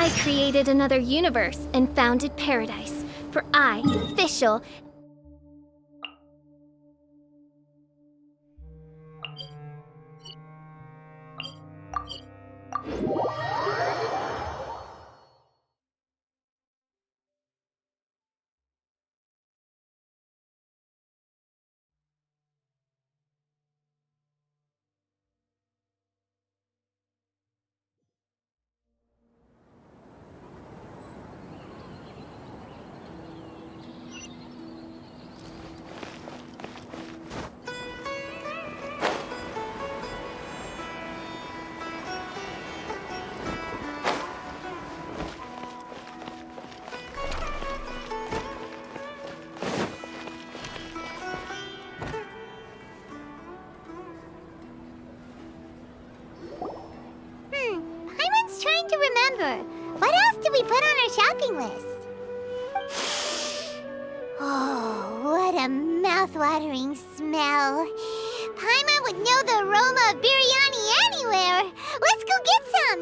I created another universe and founded paradise, for I, official, Paimon's trying to remember. What else did we put on our shopping list? Oh, what a mouth-watering smell. Paimon would know the aroma of biryani anywhere. Let's go get some.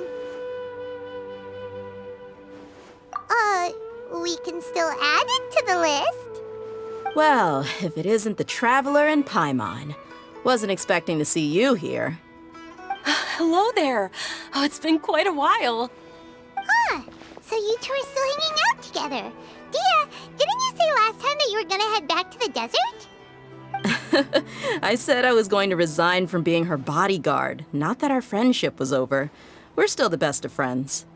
We can still add it to the list. Well, if it isn't the Traveler and Paimon. Wasn't expecting to see you here. Hello there. Oh, it's been quite a while. Huh, so you two are still hanging out together. Dehya, didn't you say last time that you were gonna head back to the desert? I said I was going to resign from being her bodyguard, not that our friendship was over. We're still the best of friends.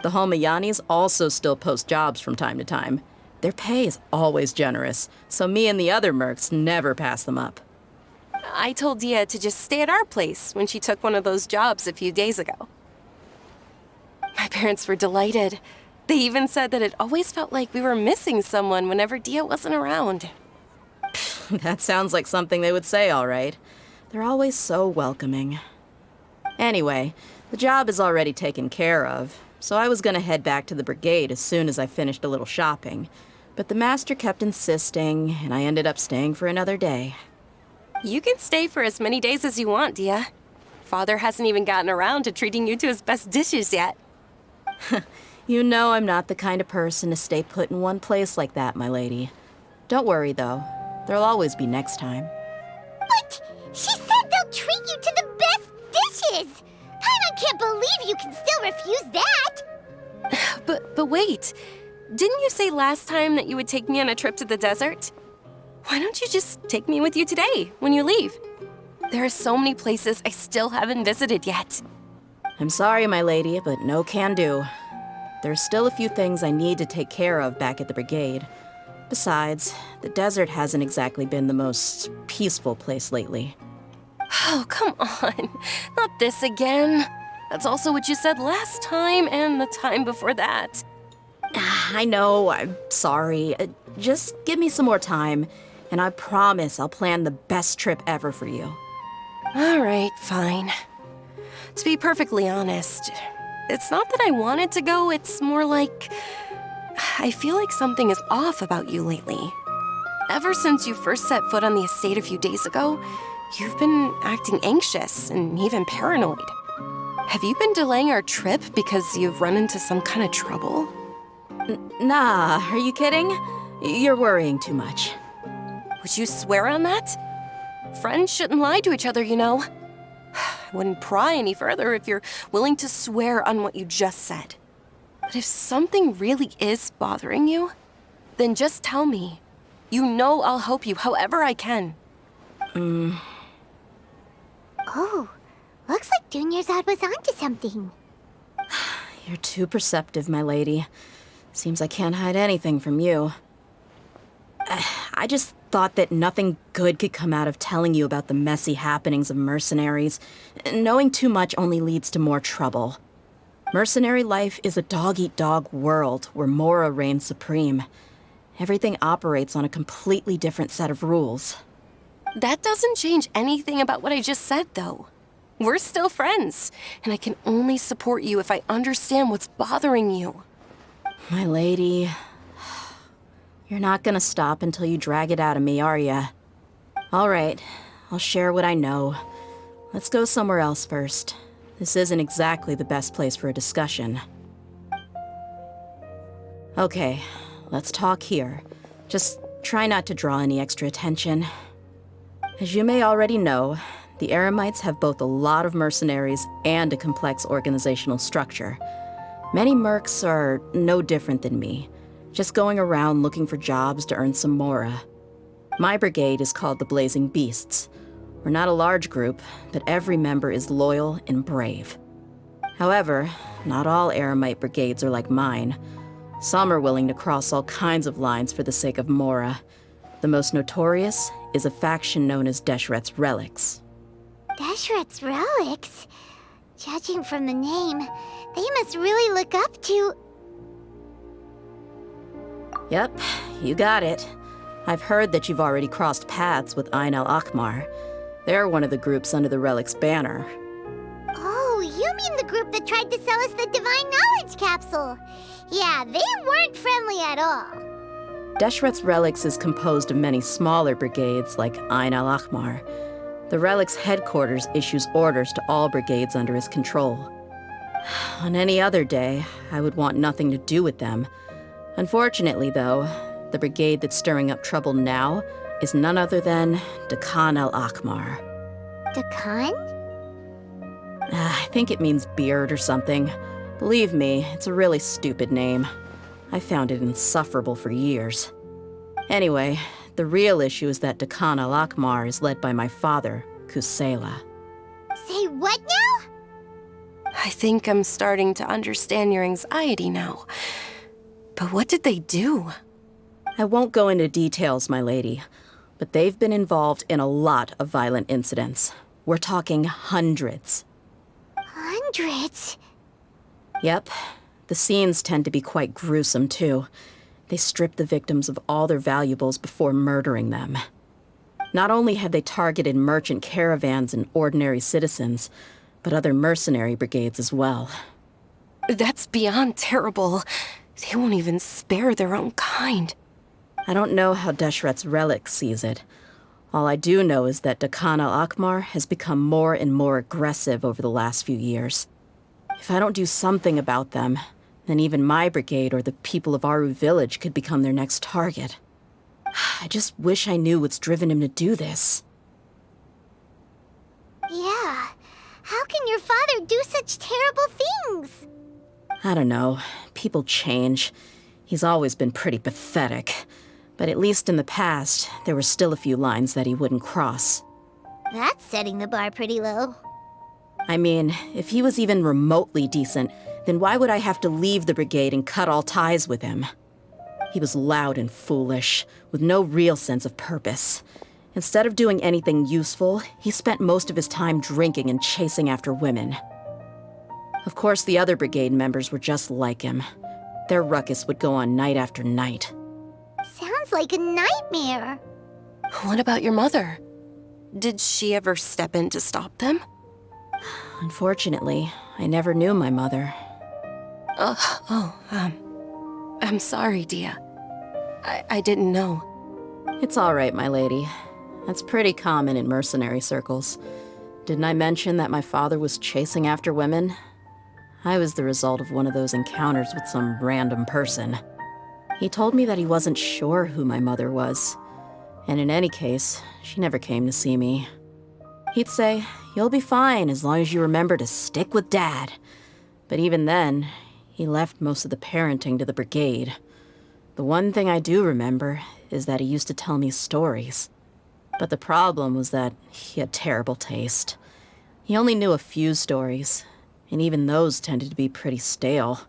The Homayanis also still post jobs from time to time. Their pay is always generous, so me and the other mercs never pass them up. I told Dehya to just stay at our place when she took one of those jobs a few days ago. My parents were delighted. They even said that it always felt like we were missing someone whenever Dehya wasn't around. That sounds like something they would say, all right. They're always so welcoming. Anyway, the job is already taken care of, so I was gonna head back to the brigade as soon as I finished a little shopping. But the master kept insisting, and I ended up staying for another day. You can stay for as many days as you want, Dehya. Father hasn't even gotten around to treating you to his best dishes yet. You know I'm not the kind of person to stay put in one place like that, my lady. Don't worry, though. There'll always be next time. But she said they'll treat you to the best dishes! Paimon can't believe you can still refuse that! But wait. Didn't you say last time that you would take me on a trip to the desert? Why don't you just take me with you today, when you leave? There are so many places I still haven't visited yet. I'm sorry, my lady, but no can do. There's still a few things I need to take care of back at the brigade. Besides, the desert hasn't exactly been the most peaceful place lately. Oh, come on. Not this again. That's also what you said last time and the time before that. I know, I'm sorry. Just give me some more time, and I promise I'll plan the best trip ever for you. All right, fine. To be perfectly honest, it's not that I wanted to go, it's more like I feel like something is off about you lately. Ever since you first set foot on the estate a few days ago, you've been acting anxious and even paranoid. Have you been delaying our trip because you've run into some kind of trouble? Nah, are you kidding? You're worrying too much. Would you swear on that? Friends shouldn't lie to each other, you know. I wouldn't pry any further if you're willing to swear on what you just said. But if something really is bothering you, then just tell me. You know I'll help you however I can. Oh, looks like Junior's was onto something. You're too perceptive, my lady. Seems I can't hide anything from you. I just thought that nothing good could come out of telling you about the messy happenings of mercenaries. Knowing too much only leads to more trouble. Mercenary life is a dog-eat-dog world where Mora reigns supreme. Everything operates on a completely different set of rules. That doesn't change anything about what I just said, though. We're still friends, and I can only support you if I understand what's bothering you. My lady, you're not gonna stop until you drag it out of me, are ya? All right, I'll share what I know. Let's go somewhere else first. This isn't exactly the best place for a discussion. Okay, let's talk here. Just try not to draw any extra attention. As you may already know, the Eremites have both a lot of mercenaries and a complex organizational structure. Many mercs are no different than me, just going around looking for jobs to earn some mora. My brigade is called the Blazing Beasts. We're not a large group, but every member is loyal and brave. However, not all Eremite brigades are like mine. Some are willing to cross all kinds of lines for the sake of mora. The most notorious is a faction known as Deshret's Relics. Deshret's Relics? Judging from the name, they must really look up to... Yep, you got it. I've heard that you've already crossed paths with Ain al-Akmar. They're one of the groups under the Relic's banner. Oh, you mean the group that tried to sell us the Divine Knowledge Capsule? Yeah, they weren't friendly at all. Deshret's Relics is composed of many smaller brigades like Ain al-Akmar. The Relic's headquarters issues orders to all brigades under his control. On any other day, I would want nothing to do with them. Unfortunately, though, the brigade that's stirring up trouble now is none other than Dehya al-Akmar. Dakan? I think it means beard or something. Believe me, it's a really stupid name. I found it insufferable for years. Anyway, the real issue is that Dehya al-Akmar is led by my father, Kusela. Say what now? I think I'm starting to understand your anxiety now. But what did they do? I won't go into details, my lady, but they've been involved in a lot of violent incidents. We're talking hundreds. Hundreds? Yep. The scenes tend to be quite gruesome, too. They strip the victims of all their valuables before murdering them. Not only have they targeted merchant caravans and ordinary citizens, but other mercenary brigades as well. That's beyond terrible. They won't even spare their own kind. I don't know how Deshret's Relic sees it. All I do know is that Dehya al-Akmar has become more and more aggressive over the last few years. If I don't do something about them, then even my brigade or the people of Aru village could become their next target. I just wish I knew what's driven him to do this. Yeah. How can your father do such terrible things? I don't know. People change. He's always been pretty pathetic. But at least in the past, there were still a few lines that he wouldn't cross. That's setting the bar pretty low. I mean, if he was even remotely decent, then why would I have to leave the brigade and cut all ties with him? He was loud and foolish, with no real sense of purpose. Instead of doing anything useful, he spent most of his time drinking and chasing after women. Of course, the other brigade members were just like him. Their ruckus would go on night after night. Sounds like a nightmare. What about your mother? Did she ever step in to stop them? Unfortunately, I never knew my mother. I'm sorry, Dehya. I didn't know. It's all right, my lady. That's pretty common in mercenary circles. Didn't I mention that my father was chasing after women? I was the result of one of those encounters with some random person. He told me that he wasn't sure who my mother was. And in any case, she never came to see me. He'd say, "You'll be fine as long as you remember to stick with Dad." But even then, he left most of the parenting to the brigade. The one thing I do remember is that he used to tell me stories. But the problem was that he had terrible taste. He only knew a few stories, and even those tended to be pretty stale.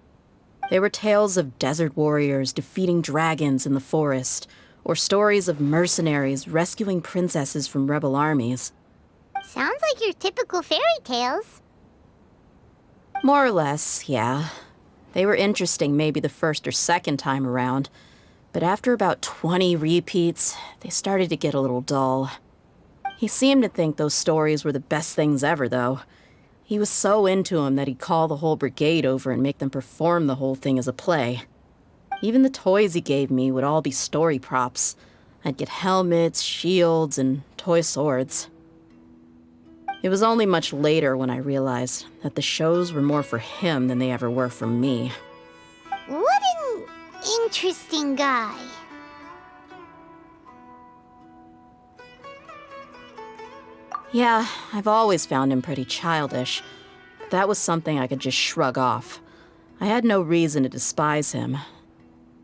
They were tales of desert warriors defeating dragons in the forest, or stories of mercenaries rescuing princesses from rebel armies. Sounds like your typical fairy tales. More or less, yeah. They were interesting maybe the first or second time around, but after about 20 repeats, they started to get a little dull. He seemed to think those stories were the best things ever, though. He was so into them that he'd call the whole brigade over and make them perform the whole thing as a play. Even the toys he gave me would all be story props. I'd get helmets, shields, and toy swords. It was only much later when I realized that the shows were more for him than they ever were for me. What in interesting guy. Yeah, I've always found him pretty childish. That was something I could just shrug off. I had no reason to despise him.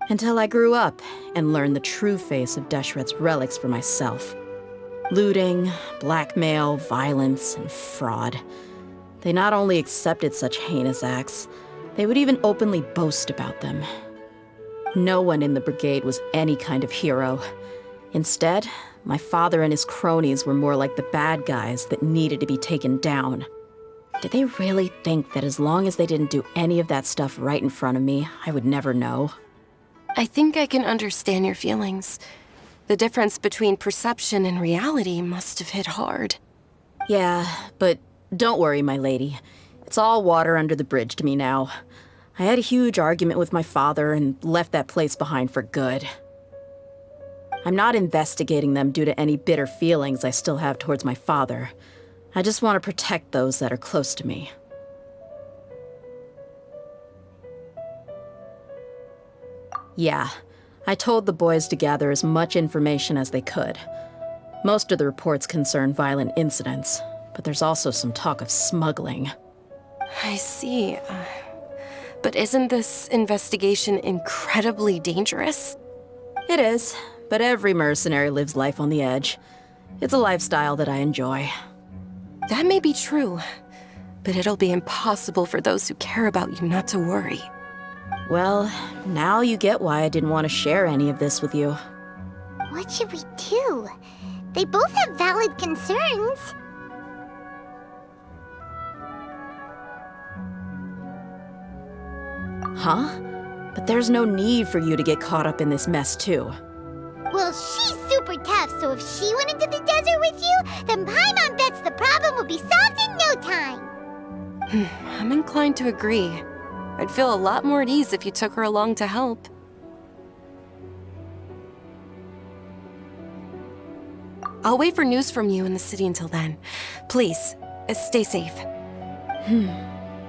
Until I grew up and learned the true face of Deshret's relics for myself. Looting, blackmail, violence, and fraud. They not only accepted such heinous acts, they would even openly boast about them. No one in the brigade was any kind of hero. Instead, my father and his cronies were more like the bad guys that needed to be taken down. Did they really think that as long as they didn't do any of that stuff right in front of me, I would never know? I think I can understand your feelings. The difference between perception and reality must have hit hard. Yeah, but don't worry, my lady. It's all water under the bridge to me now. I had a huge argument with my father and left that place behind for good. I'm not investigating them due to any bitter feelings I still have towards my father. I just want to protect those that are close to me. Yeah, I told the boys to gather as much information as they could. Most of the reports concern violent incidents, but there's also some talk of smuggling. I see. But isn't this investigation incredibly dangerous? It is, but every mercenary lives life on the edge. It's a lifestyle that I enjoy. That may be true, but it'll be impossible for those who care about you not to worry. Well, now you get why I didn't want to share any of this with you. What should we do? They both have valid concerns. Huh? But there's no need for you to get caught up in this mess, too. Well, she's super tough, so if she went into the desert with you, then Paimon bets the problem would be solved in no time. I'm inclined to agree. I'd feel a lot more at ease if you took her along to help. I'll wait for news from you in the city until then. Please, stay safe.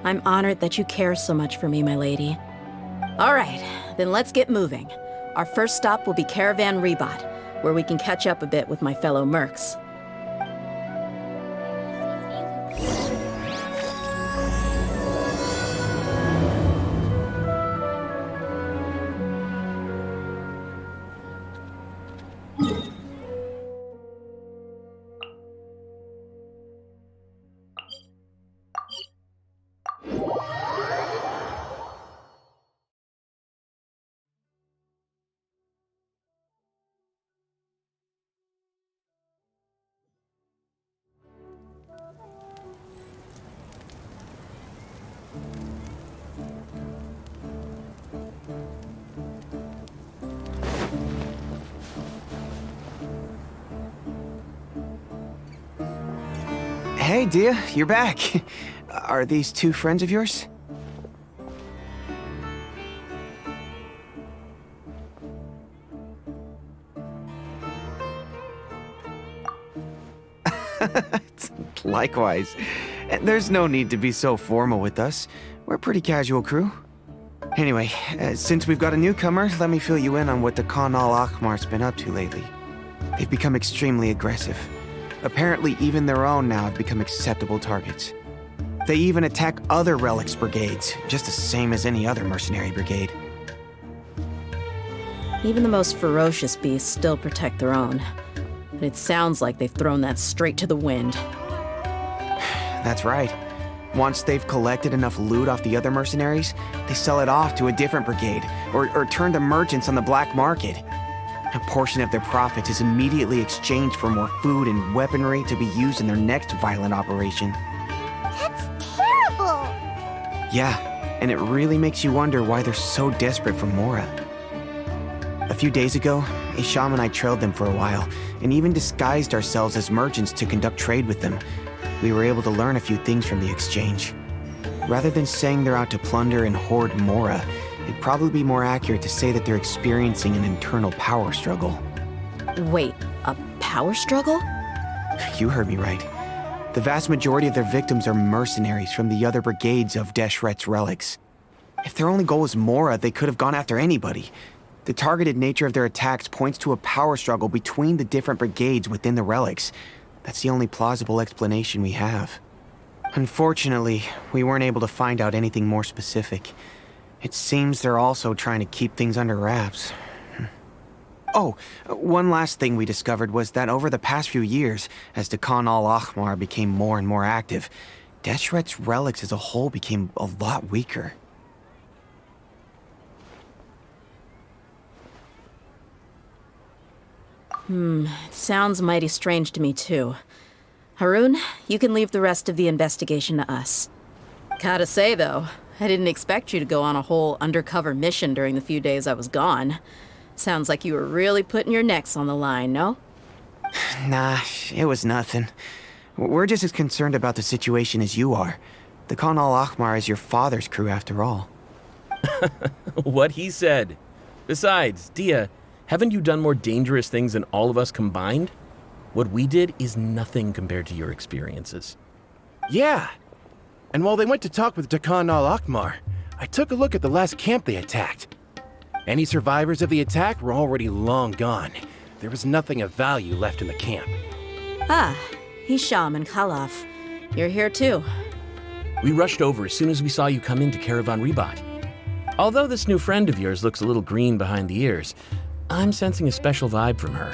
I'm honored that you care so much for me, my lady. All right, then let's get moving. Our first stop will be Caravan Rebot, where we can catch up a bit with my fellow mercs. Hey, Dehya, you're back. Are these two friends of yours? Likewise. There's no need to be so formal with us. We're a pretty casual crew. Anyway, since we've got a newcomer, let me fill you in on what the Khan al-Ahmar's been up to lately. They've become extremely aggressive. Apparently, even their own now have become acceptable targets. They even attack other relics brigades, just the same as any other mercenary brigade. Even the most ferocious beasts still protect their own. But it sounds like they've thrown that straight to the wind. That's right. Once they've collected enough loot off the other mercenaries, they sell it off to a different brigade, or turn to merchants on the black market. A portion of their profits is immediately exchanged for more food and weaponry to be used in their next violent operation. That's terrible! Yeah, and it really makes you wonder why they're so desperate for Mora. A few days ago, Isham and I trailed them for a while, and even disguised ourselves as merchants to conduct trade with them. We were able to learn a few things from the exchange. Rather than saying they're out to plunder and hoard Mora, it'd probably be more accurate to say that they're experiencing an internal power struggle. Wait, a power struggle? You heard me right. The vast majority of their victims are mercenaries from the other brigades of Deshret's relics. If their only goal was Mora, they could have gone after anybody. The targeted nature of their attacks points to a power struggle between the different brigades within the relics. That's the only plausible explanation we have. Unfortunately, we weren't able to find out anything more specific. It seems they're also trying to keep things under wraps. Oh, one last thing we discovered was that over the past few years, as Dehya al-Ahmar became more and more active, Deshret's relics as a whole became a lot weaker. It sounds mighty strange to me, too. Haroon, you can leave the rest of the investigation to us. Gotta say, though, I didn't expect you to go on a whole undercover mission during the few days I was gone. Sounds like you were really putting your necks on the line, no? Nah, it was nothing. We're just as concerned about the situation as you are. Dehya al-Ahmar is your father's crew, after all. What he said. Besides, Dehya, haven't you done more dangerous things than all of us combined? What we did is nothing compared to your experiences. Yeah. And while they went to talk with Dehya al-Ahmar, I took a look at the last camp they attacked. Any survivors of the attack were already long gone. There was nothing of value left in the camp. Ah, Hisham and Khalaf. You're here too. We rushed over as soon as we saw you come into Caravan Ribat. Although this new friend of yours looks a little green behind the ears, I'm sensing a special vibe from her.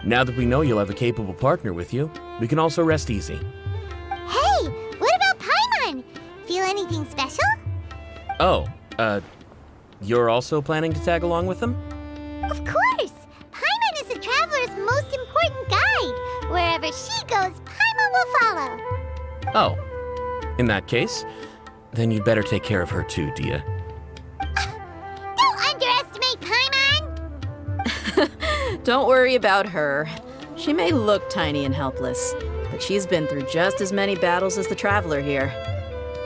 Now that we know you'll have a capable partner with you, we can also rest easy. Hey, what about Paimon? Feel anything special? Oh, you're also planning to tag along with them? Of course! Paimon is the traveler's most important guide. Wherever she goes, Paimon will follow. Oh, in that case, then you'd better take care of her too, Dehya. Don't underestimate Paimon! Don't worry about her. She may look tiny and helpless, but she's been through just as many battles as the traveler here.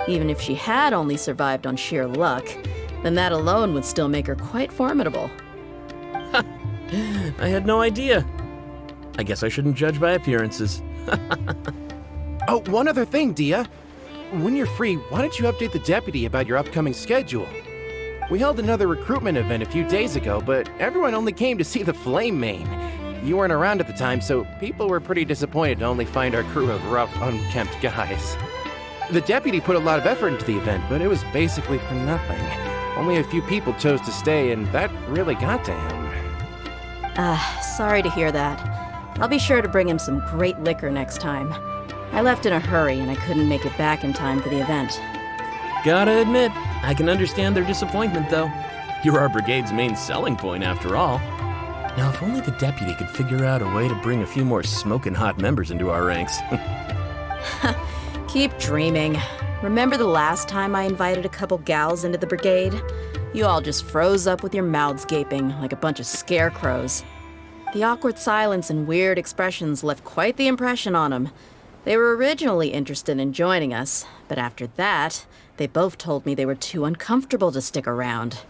Even if she had only survived on sheer luck, then that alone would still make her quite formidable. I had no idea. I guess I shouldn't judge by appearances. Oh, one other thing, Dehya. When you're free, why don't you update the deputy about your upcoming schedule? We held another recruitment event a few days ago, but everyone only came to see the Flame Main. You weren't around at the time, so people were pretty disappointed to only find our crew of rough, unkempt guys. The deputy put a lot of effort into the event, but it was basically for nothing. Only a few people chose to stay, and that really got to him. Sorry to hear that. I'll be sure to bring him some great liquor next time. I left in a hurry and I couldn't make it back in time for the event. Gotta admit, I can understand their disappointment, though. You're our brigade's main selling point, after all. Now, if only the deputy could figure out a way to bring a few more smoking hot members into our ranks. Keep dreaming. Remember the last time I invited a couple gals into the brigade? You all just froze up with your mouths gaping like a bunch of scarecrows. The awkward silence and weird expressions left quite the impression on them. They were originally interested in joining us, but after that, they both told me they were too uncomfortable to stick around.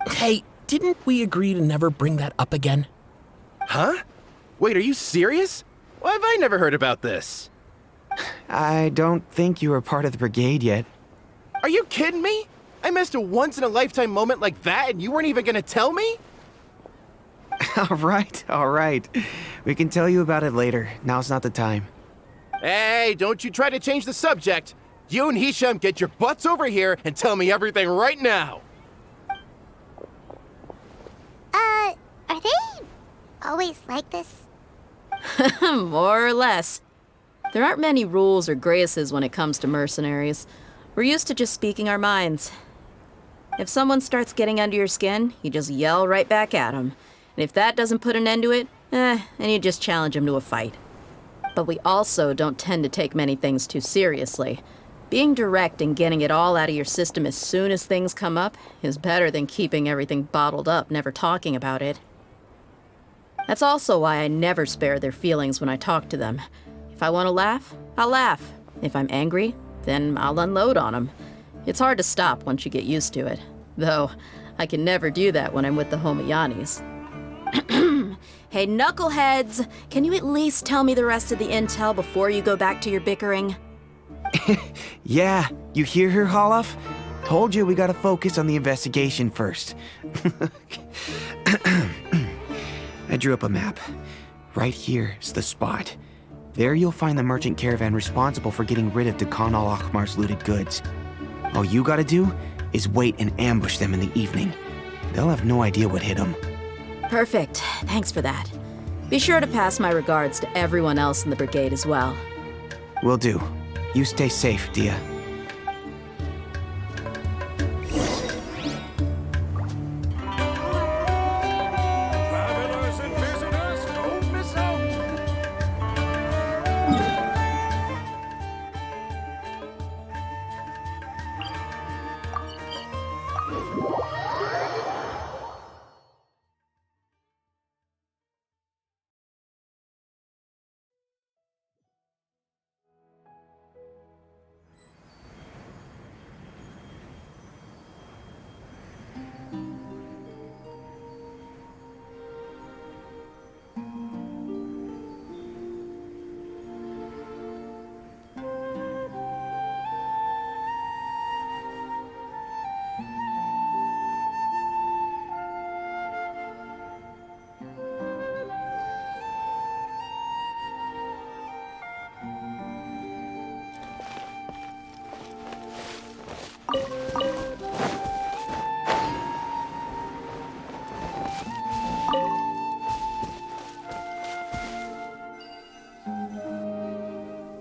Hey, didn't we agree to never bring that up again? Huh? Wait, are you serious? Why have I never heard about this? I don't think you were part of the brigade yet. Are you kidding me? I missed a once-in-a-lifetime moment like that and you weren't even gonna tell me? All right. We can tell you about it later. Now's not the time. Hey, don't you try to change the subject. You and Hisham get your butts over here and tell me everything right now. Are they always like this? More or less. There aren't many rules or graces when it comes to mercenaries. We're used to just speaking our minds. If someone starts getting under your skin, you just yell right back at them. And if that doesn't put an end to it, then you just challenge them to a fight. But we also don't tend to take many things too seriously. Being direct and getting it all out of your system as soon as things come up is better than keeping everything bottled up, never talking about it. That's also why I never spare their feelings when I talk to them. If I want to laugh, I'll laugh. If I'm angry, then I'll unload on them. It's hard to stop once you get used to it. Though, I can never do that when I'm with the Homayanis. Hey, knuckleheads! Can you at least tell me the rest of the intel before you go back to your bickering? Yeah, you hear her, Holloff? Told you we gotta focus on the investigation first. I drew up a map. Right here is the spot. There you'll find the merchant caravan responsible for getting rid of Dehya al-Ahmar's looted goods. All you gotta do is wait and ambush them in the evening. They'll have no idea what hit them. Perfect. Thanks for that. Be sure to pass my regards to everyone else in the brigade as well. Will do. You stay safe, Dehya. Travelers and visitors, don't miss out.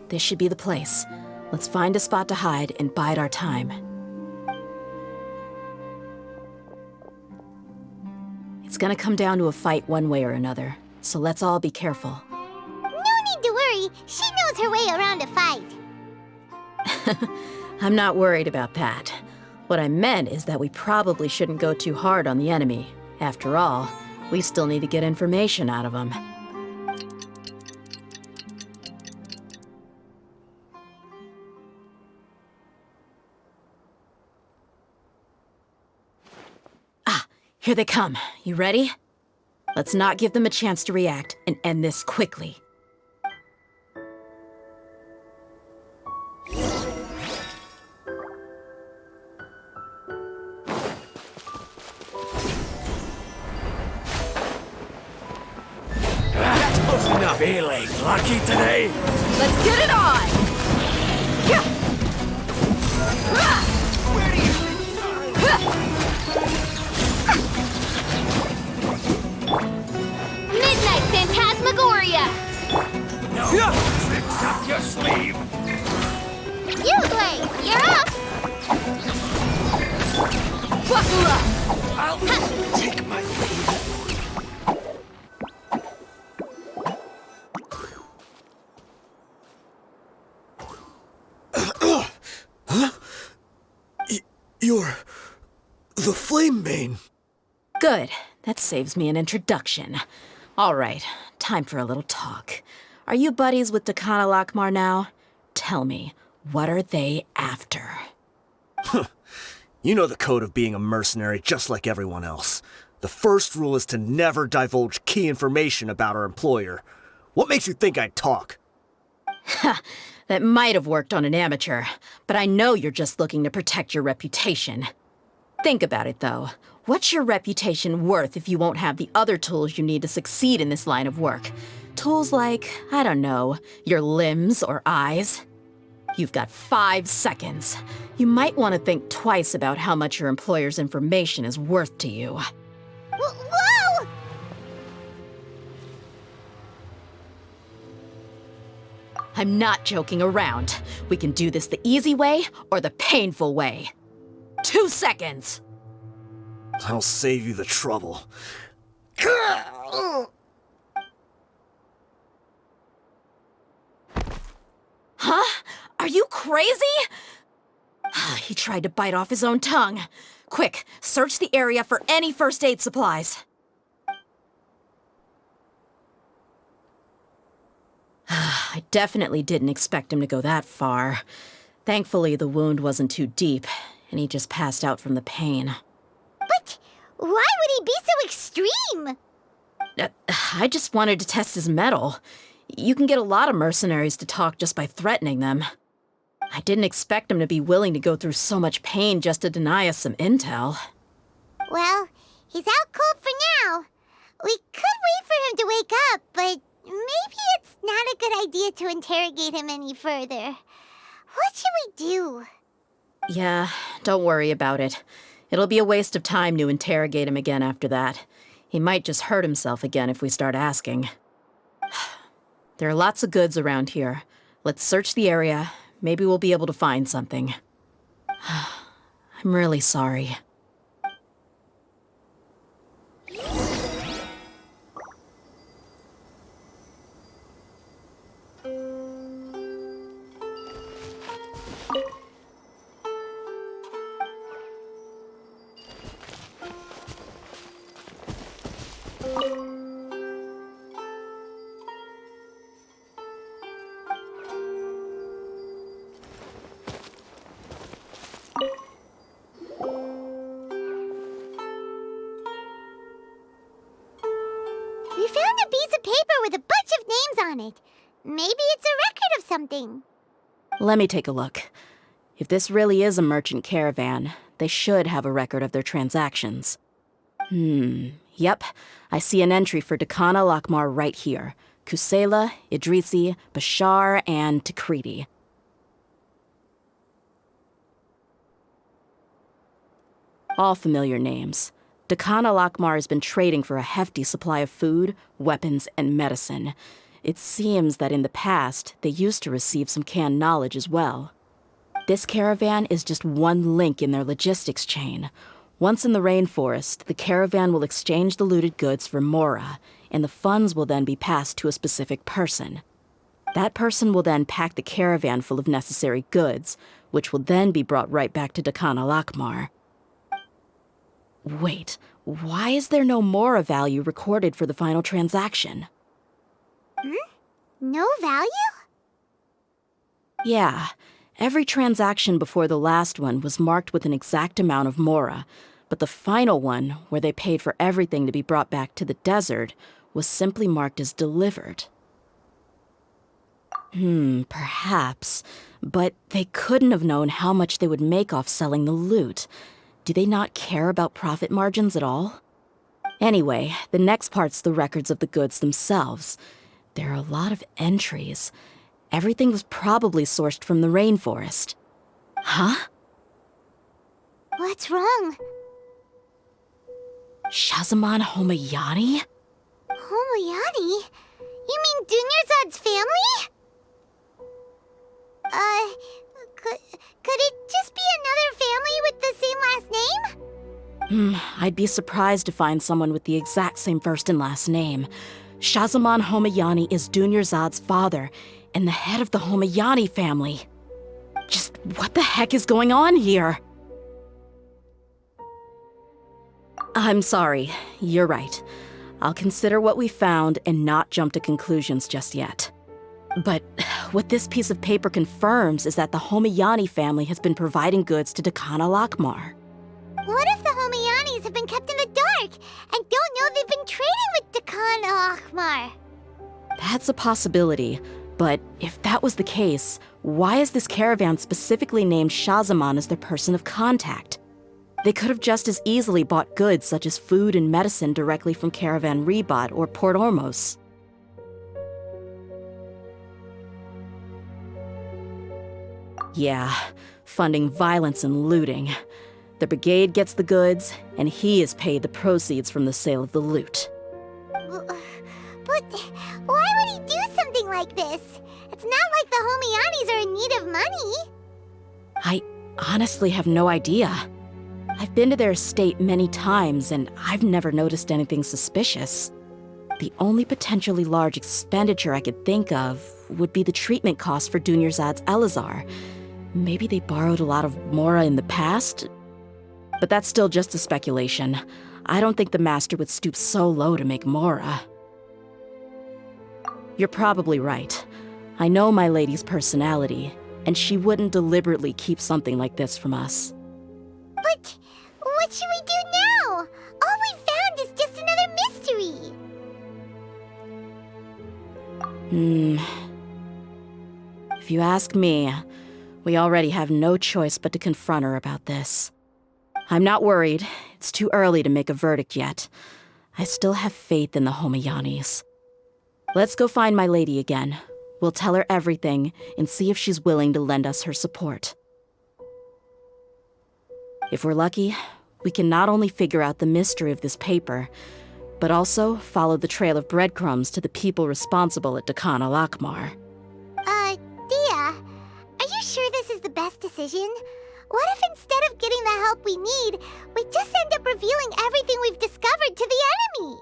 This should be the place. Let's find a spot to hide and bide our time. It's gonna come down to a fight one way or another, so let's all be careful. No need to worry. She knows her way around a fight. I'm not worried about that. What I meant is that we probably shouldn't go too hard on the enemy. After all, we still need to get information out of them. Here they come. You ready? Let's not give them a chance to react and end this quickly. Close enough. Feeling lucky today? Let's get it on! Where do you... Midnight Phantasmagoria! No tricks up your sleeve. You, Blade, you're up. Buckle up! I'll take my leave. You're the Flame Mane. Good. That saves me an introduction. All right, time for a little talk. Are you buddies with Dehya al-Ahmar now? Tell me, what are they after? You know the code of being a mercenary just like everyone else. The first rule is to never divulge key information about our employer. What makes you think I'd talk? That might have worked on an amateur, but I know you're just looking to protect your reputation. Think about it, though. What's your reputation worth if you won't have the other tools you need to succeed in this line of work? Tools like, I don't know, your limbs or eyes? You've got 5 seconds. You might want to think twice about how much your employer's information is worth to you. Whoa! I'm not joking around. We can do this the easy way or the painful way. 2 seconds! I'll save you the trouble. Huh? Are you crazy? He tried to bite off his own tongue. Quick, search the area for any first aid supplies. I definitely didn't expect him to go that far. Thankfully, the wound wasn't too deep, and he just passed out from the pain. But why would he be so extreme? I just wanted to test his mettle. You can get a lot of mercenaries to talk just by threatening them. I didn't expect him to be willing to go through so much pain just to deny us some intel. Well, he's out cold for now. We could wait for him to wake up, but maybe it's not a good idea to interrogate him any further. What should we do? Yeah, don't worry about it. It'll be a waste of time to interrogate him again after that. He might just hurt himself again if we start asking. There are lots of goods around here. Let's search the area. Maybe we'll be able to find something. I'm really sorry. We found a piece of paper with a bunch of names on it. Maybe it's a record of something. Let me take a look. If this really is a merchant caravan, they should have a record of their transactions. Yep. I see an entry for Dakana Lakmar right here. Kusela, Idrisi, Bashar, and Takriti. All familiar names. Dakana Lakmar has been trading for a hefty supply of food, weapons, and medicine. It seems that in the past, they used to receive some canned knowledge as well. This caravan is just one link in their logistics chain. Once in the rainforest, the caravan will exchange the looted goods for Mora, and the funds will then be passed to a specific person. That person will then pack the caravan full of necessary goods, which will then be brought right back to Dakana Lakmar. Wait, why is there no Mora value recorded for the final transaction? No value? Yeah, every transaction before the last one was marked with an exact amount of Mora, but the final one, where they paid for everything to be brought back to the desert, was simply marked as delivered. Perhaps, but they couldn't have known how much they would make off selling the loot. Do they not care about profit margins at all? Anyway, the next part's the records of the goods themselves. There are a lot of entries. Everything was probably sourced from the rainforest. Huh? What's wrong? Shahzaman Homayani? Homayani? You mean Dunyarzad's family? Could it just be another family with the same last name? I'd be surprised to find someone with the exact same first and last name. Shahzaman Homayani is Dunyarzad's father, and the head of the Homayani family. Just what the heck is going on here? I'm sorry, you're right. I'll consider what we found and not jump to conclusions just yet. But what this piece of paper confirms is that the Homayani family has been providing goods to Dakana Lakmar. What if the Homayanis have been kept in the dark and don't know they've been trading with Dakana Lakmar? That's a possibility, but if that was the case, why is this caravan specifically named Shahzaman as their person of contact? They could have just as easily bought goods such as food and medicine directly from Caravan Ribat or Port Ormos. Yeah, funding violence and looting. The brigade gets the goods, and he is paid the proceeds from the sale of the loot. But why would he do something like this? It's not like the Homayanis are in need of money. I honestly have no idea. I've been to their estate many times, and I've never noticed anything suspicious. The only potentially large expenditure I could think of would be the treatment costs for Dunyarzad's Elazar. Maybe they borrowed a lot of Mora in the past? But that's still just a speculation. I don't think the master would stoop so low to make Mora. You're probably right. I know my lady's personality, and she wouldn't deliberately keep something like this from us. But what should we do now? All we found is just another mystery. If you ask me, We already have no choice but to confront her about this. I'm not worried. It's too early to make a verdict yet. I still have faith in the Homayanis. Let's go find my lady again. We'll tell her everything and see if she's willing to lend us her support. If we're lucky, we can not only figure out the mystery of this paper, but also follow the trail of breadcrumbs to the people responsible at Dekhan al-Akmar. Dehya, are you sure this is the best decision? What if instead of getting the help we need, we just end up revealing everything we've discovered to the enemy?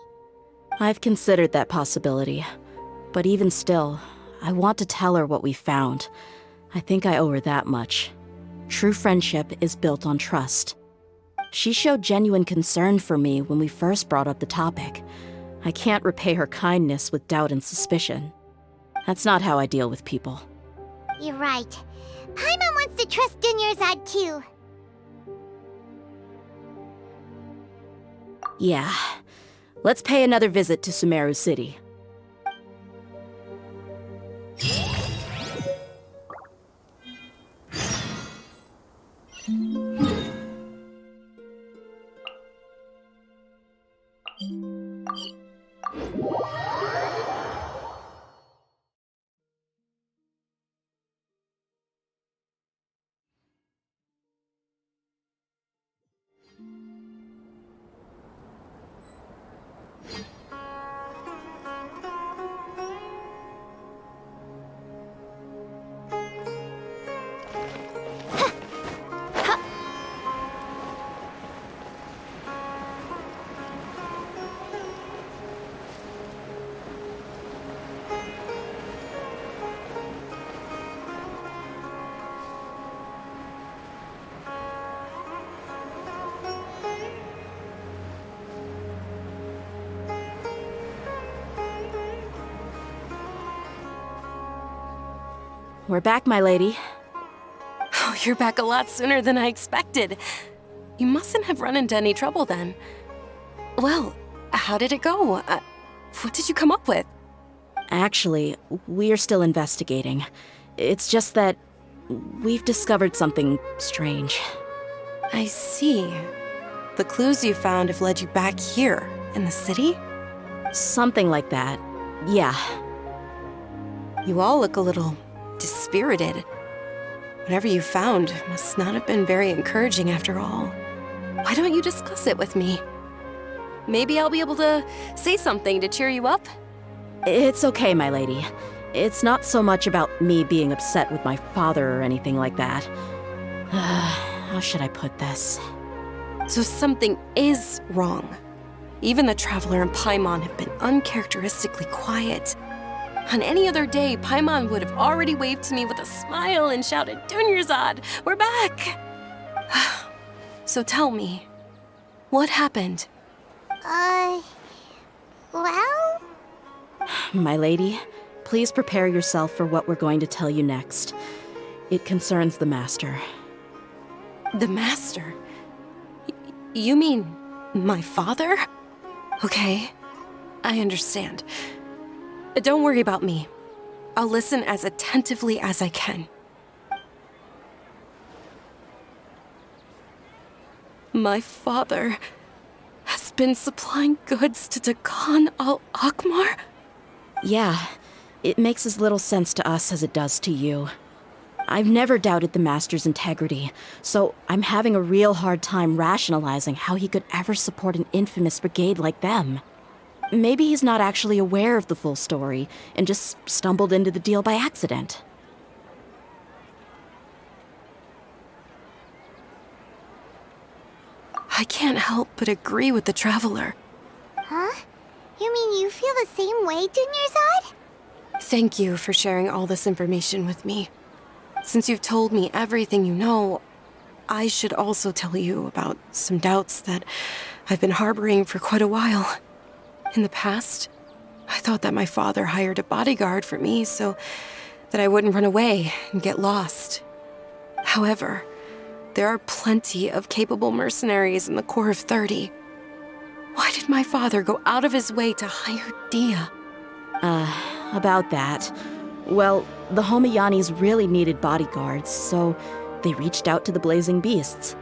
I've considered that possibility, but even still, I want to tell her what we found. I think I owe her that much. True friendship is built on trust. She showed genuine concern for me when we first brought up the topic. I can't repay her kindness with doubt and suspicion. That's not how I deal with people. You're right. Paimon wants to trust Dunyarzad too. Yeah. Let's pay another visit to Sumeru City. We're back, my lady. Oh, you're back a lot sooner than I expected. You mustn't have run into any trouble then. Well, how did it go? What did you come up with? Actually, we're still investigating. It's just that we've discovered something strange. I see. The clues you found have led you back here, in the city? Something like that. Yeah. You all look a little dispirited. Whatever you found must not have been very encouraging after all. Why don't you discuss it with me? Maybe I'll be able to say something to cheer you up? It's okay, my lady. It's not so much about me being upset with my father or anything like that. How should I put this? So something is wrong. Even the Traveler and Paimon have been uncharacteristically quiet. On any other day, Paimon would have already waved to me with a smile and shouted, "Dunyarzad, we're back!" So tell me, what happened? Well? My lady, please prepare yourself for what we're going to tell you next. It concerns the Master. The Master? You mean my father? Okay, I understand. Don't worry about me. I'll listen as attentively as I can. My father has been supplying goods to Dekhan al-Akmar? Yeah, it makes as little sense to us as it does to you. I've never doubted the Master's integrity, so I'm having a real hard time rationalizing how he could ever support an infamous brigade like them. Maybe he's not actually aware of the full story and just stumbled into the deal by accident. I can't help but agree with the Traveler. Huh? You mean you feel the same way, Dunyarzad? Thank you for sharing all this information with me. Since you've told me everything you know, I should also tell you about some doubts that I've been harboring for quite a while. In the past, I thought that my father hired a bodyguard for me so that I wouldn't run away and get lost. However, there are plenty of capable mercenaries in the Corps of 30. Why did my father go out of his way to hire Dehya? About that. Well, the Homiyanis really needed bodyguards, so they reached out to the Blazing Beasts.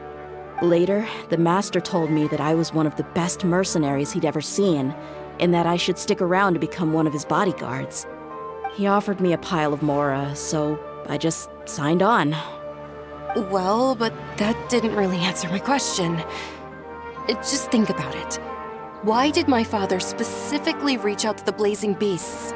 Later, the Master told me that I was one of the best mercenaries he'd ever seen, and that I should stick around to become one of his bodyguards. He offered me a pile of Mora, so I just signed on. Well, but that didn't really answer my question. Just think about it. Why did my father specifically reach out to the Blazing Beasts?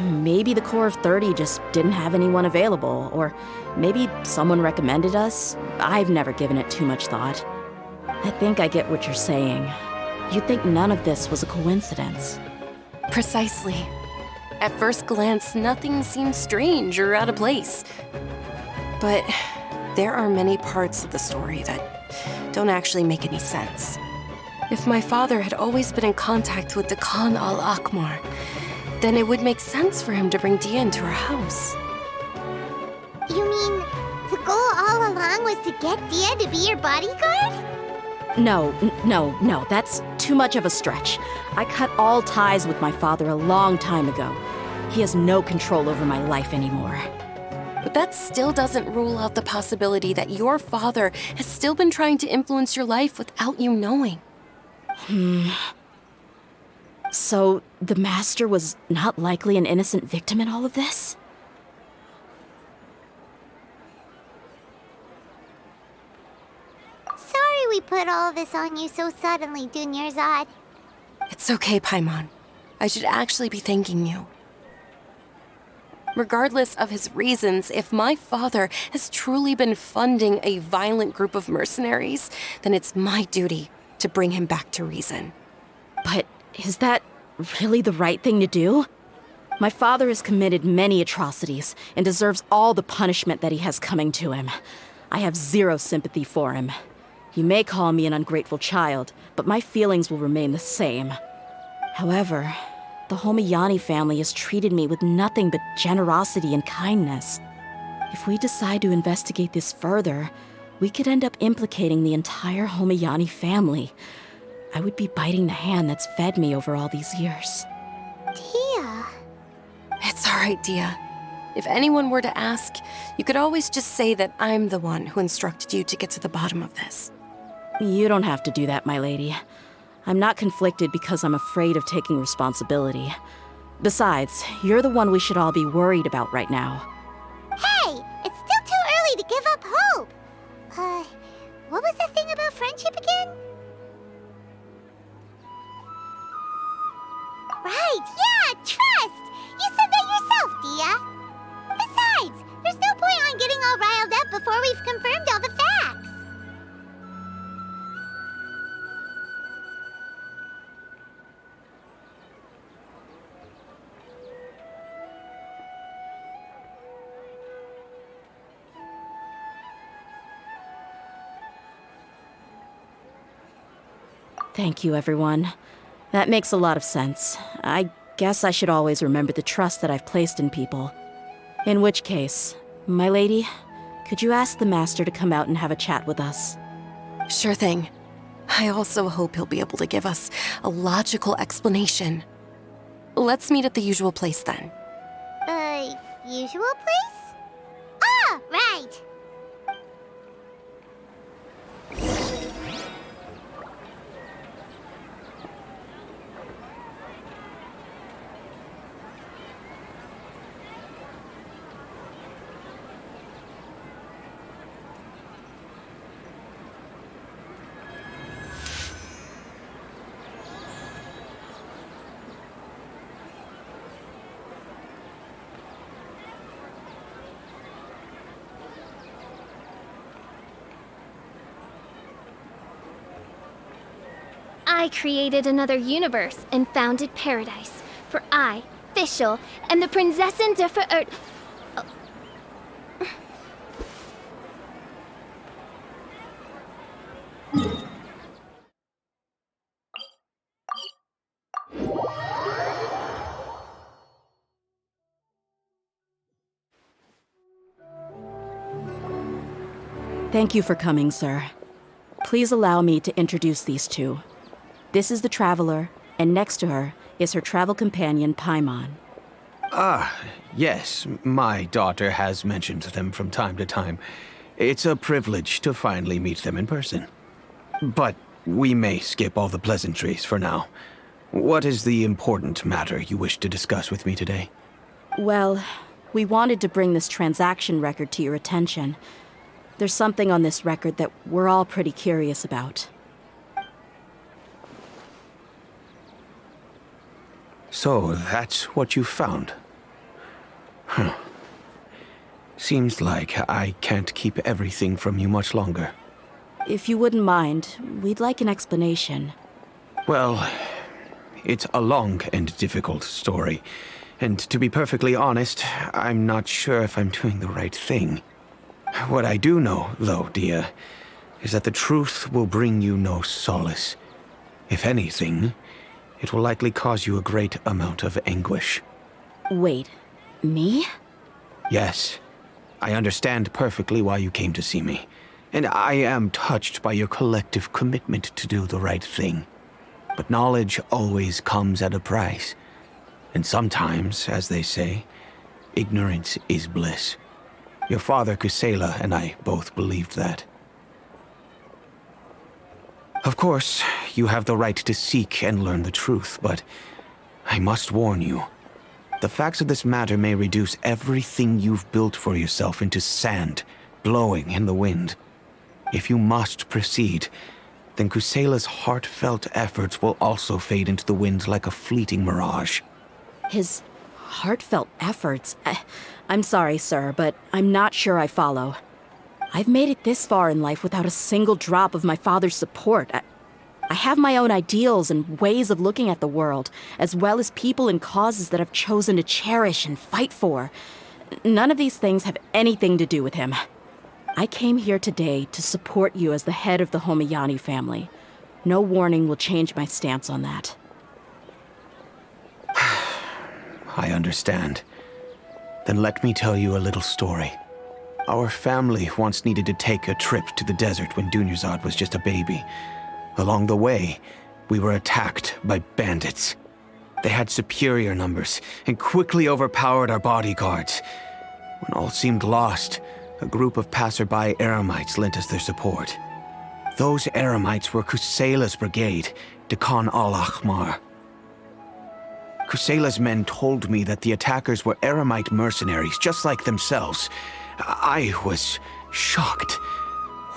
Maybe the Corps of 30 just didn't have anyone available, or maybe someone recommended us. I've never given it too much thought. I think I get what you're saying. You think none of this was a coincidence. Precisely. At first glance, nothing seems strange or out of place. But there are many parts of the story that don't actually make any sense. If my father had always been in contact with the Khan al-Akmar, then it would make sense for him to bring Dehya into our house. You mean the goal all along was to get Dehya to be your bodyguard? No, that's too much of a stretch. I cut all ties with my father a long time ago. He has no control over my life anymore. But that still doesn't rule out the possibility that your father has still been trying to influence your life without you knowing. So, the Master was not likely an innocent victim in all of this? Sorry we put all this on you so suddenly, Dunyarzad. It's okay, Paimon. I should actually be thanking you. Regardless of his reasons, if my father has truly been funding a violent group of mercenaries, then it's my duty to bring him back to reason. But is that really the right thing to do? My father has committed many atrocities and deserves all the punishment that he has coming to him. I have zero sympathy for him. You may call me an ungrateful child, but my feelings will remain the same. However, the Homiyani family has treated me with nothing but generosity and kindness. If we decide to investigate this further, we could end up implicating the entire Homiyani family. I would be biting the hand that's fed me over all these years. Dehya. It's all right, Dehya. If anyone were to ask, you could always just say that I'm the one who instructed you to get to the bottom of this. You don't have to do that, my lady. I'm not conflicted because I'm afraid of taking responsibility. Besides, you're the one we should all be worried about right now. Hey, it's still too early to give up hope. What was that thing about friendship again? Right, yeah, trust! You said that yourself, Dehya. Besides, there's no point on getting all riled up before we've confirmed all the facts. Thank you, everyone. That makes a lot of sense. I guess I should always remember the trust that I've placed in people. In which case, my lady, could you ask the Master to come out and have a chat with us? Sure thing. I also hope he'll be able to give us a logical explanation. Let's meet at the usual place then. Usual place? Ah, right. I created another universe and founded paradise. For I, Fischl, am the Prinzessin der Verirrt. Thank you for coming, sir. Please allow me to introduce these two. This is the Traveler, and next to her is her travel companion, Paimon. Yes, my daughter has mentioned them from time to time. It's a privilege to finally meet them in person. But we may skip all the pleasantries for now. What is the important matter you wish to discuss with me today? Well, we wanted to bring this transaction record to your attention. There's something on this record that we're all pretty curious about. So, that's what you found? Huh. Seems like I can't keep everything from you much longer. If you wouldn't mind, we'd like an explanation. Well, it's a long and difficult story. And to be perfectly honest, I'm not sure if I'm doing the right thing. What I do know, though, Dehya, is that the truth will bring you no solace. If anything, it will likely cause you a great amount of anguish. Wait, me? Yes. I understand perfectly why you came to see me. And I am touched by your collective commitment to do the right thing. But knowledge always comes at a price. And sometimes, as they say, ignorance is bliss. Your father, Kusela, and I both believed that. Of course, you have the right to seek and learn the truth, but I must warn you. The facts of this matter may reduce everything you've built for yourself into sand, blowing in the wind. If you must proceed, then Kusela's heartfelt efforts will also fade into the wind like a fleeting mirage. His heartfelt efforts? I'm sorry, sir, but I'm not sure I follow. I've made it this far in life without a single drop of my father's support. I have my own ideals and ways of looking at the world, as well as people and causes that I've chosen to cherish and fight for. None of these things have anything to do with him. I came here today to support you as the head of the Homiyani family. No warning will change my stance on that. I understand. Then let me tell you a little story. Our family once needed to take a trip to the desert when Dunyarzad was just a baby. Along the way, we were attacked by bandits. They had superior numbers and quickly overpowered our bodyguards. When all seemed lost, a group of passerby Eremites lent us their support. Those Eremites were Kusela's brigade, Dekan al-Ahmar. Kusela's men told me that the attackers were Eremite mercenaries, just like themselves. I was shocked.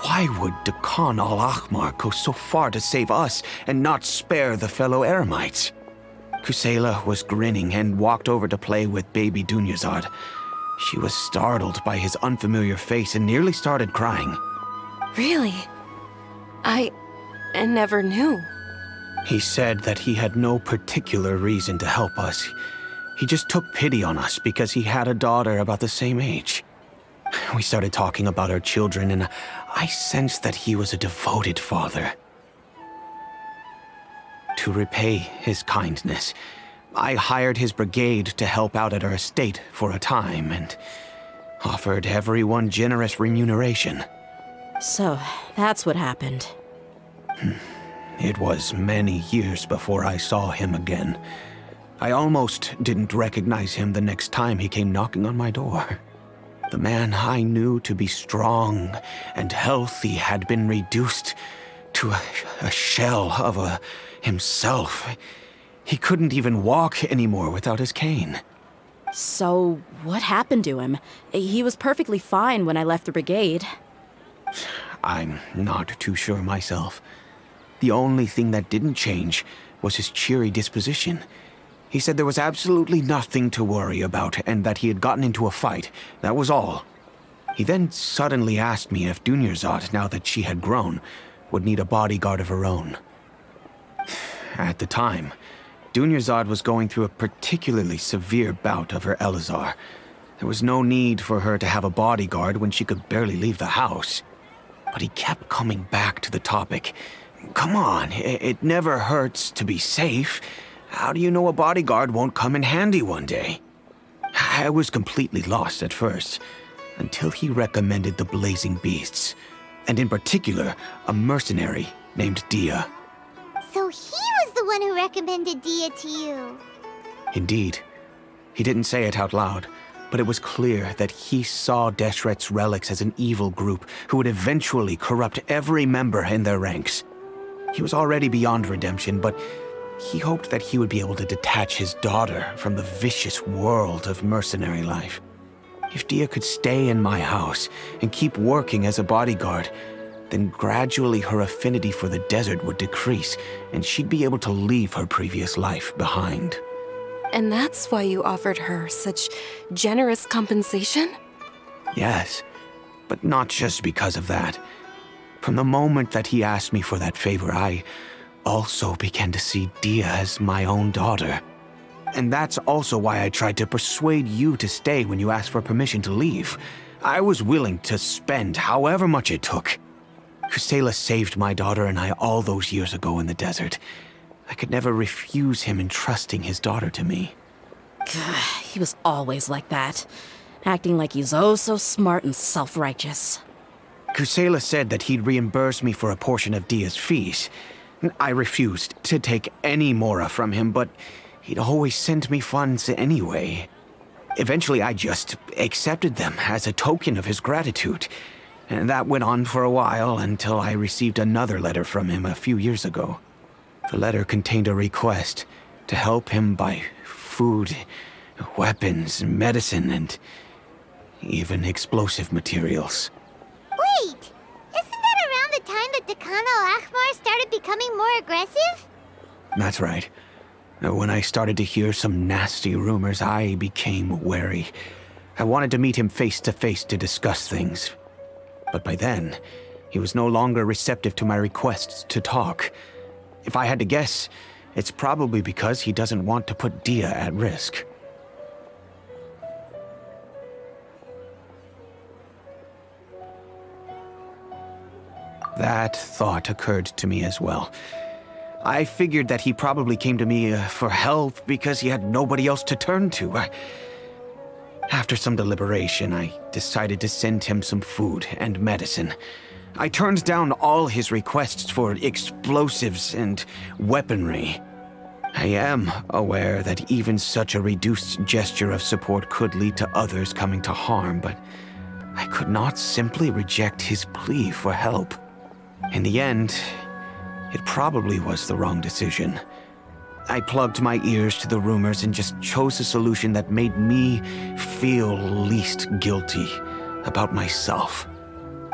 Why would Dekan al-Ahmar go so far to save us and not spare the fellow Eremites? Kusela was grinning and walked over to play with baby Dunyarzad. She was startled by his unfamiliar face and nearly started crying. Really? I never knew. He said that he had no particular reason to help us. He just took pity on us because he had a daughter about the same age. We started talking about our children, and I sensed that he was a devoted father. To repay his kindness, I hired his brigade to help out at our estate for a time and offered everyone generous remuneration. So, that's what happened. It was many years before I saw him again. I almost didn't recognize him the next time he came knocking on my door. The man I knew to be strong and healthy had been reduced to a shell of himself. He couldn't even walk anymore without his cane. So, what happened to him? He was perfectly fine when I left the brigade. I'm not too sure myself. The only thing that didn't change was his cheery disposition. He said there was absolutely nothing to worry about and that he had gotten into a fight. That was all. He then suddenly asked me if Dunyarzad, now that she had grown, would need a bodyguard of her own. At the time, Dunyarzad was going through a particularly severe bout of her Elazar. There was no need for her to have a bodyguard when she could barely leave the house. But he kept coming back to the topic. Come on, it never hurts to be safe. How do you know a bodyguard won't come in handy one day? I was completely lost at first, until he recommended the Blazing Beasts, and in particular, a mercenary named Dehya. So he was the one who recommended Dehya to you. Indeed. He didn't say it out loud, but it was clear that he saw Deshret's relics as an evil group who would eventually corrupt every member in their ranks. He was already beyond redemption, but he hoped that he would be able to detach his daughter from the vicious world of mercenary life. If Dehya could stay in my house and keep working as a bodyguard, then gradually her affinity for the desert would decrease, and she'd be able to leave her previous life behind. And that's why you offered her such generous compensation? Yes, but not just because of that. From the moment that he asked me for that favor, I also began to see Dehya as my own daughter. And that's also why I tried to persuade you to stay when you asked for permission to leave. I was willing to spend however much it took. Kusela saved my daughter and I all those years ago in the desert. I could never refuse him entrusting his daughter to me. He was always like that, acting like he's oh so smart and self-righteous. Kusela said that he'd reimburse me for a portion of Dehya's fees. I refused to take any mora from him, but he'd always send me funds anyway. Eventually, I just accepted them as a token of his gratitude. And that went on for a while until I received another letter from him a few years ago. The letter contained a request to help him buy food, weapons, medicine, and even explosive materials. Wait! Isn't that around the time that Dekhan al-Ahmar started becoming more aggressive? That's right. When I started to hear some nasty rumors, I became wary. I wanted to meet him face to face to discuss things. But by then, he was no longer receptive to my requests to talk. If I had to guess, it's probably because he doesn't want to put Dehya at risk. That thought occurred to me as well. I figured that he probably came to me for help because he had nobody else to turn to. After some deliberation, I decided to send him some food and medicine. I turned down all his requests for explosives and weaponry. I am aware that even such a reduced gesture of support could lead to others coming to harm, but I could not simply reject his plea for help. In the end, it probably was the wrong decision. I plugged my ears to the rumors and just chose a solution that made me feel least guilty about myself.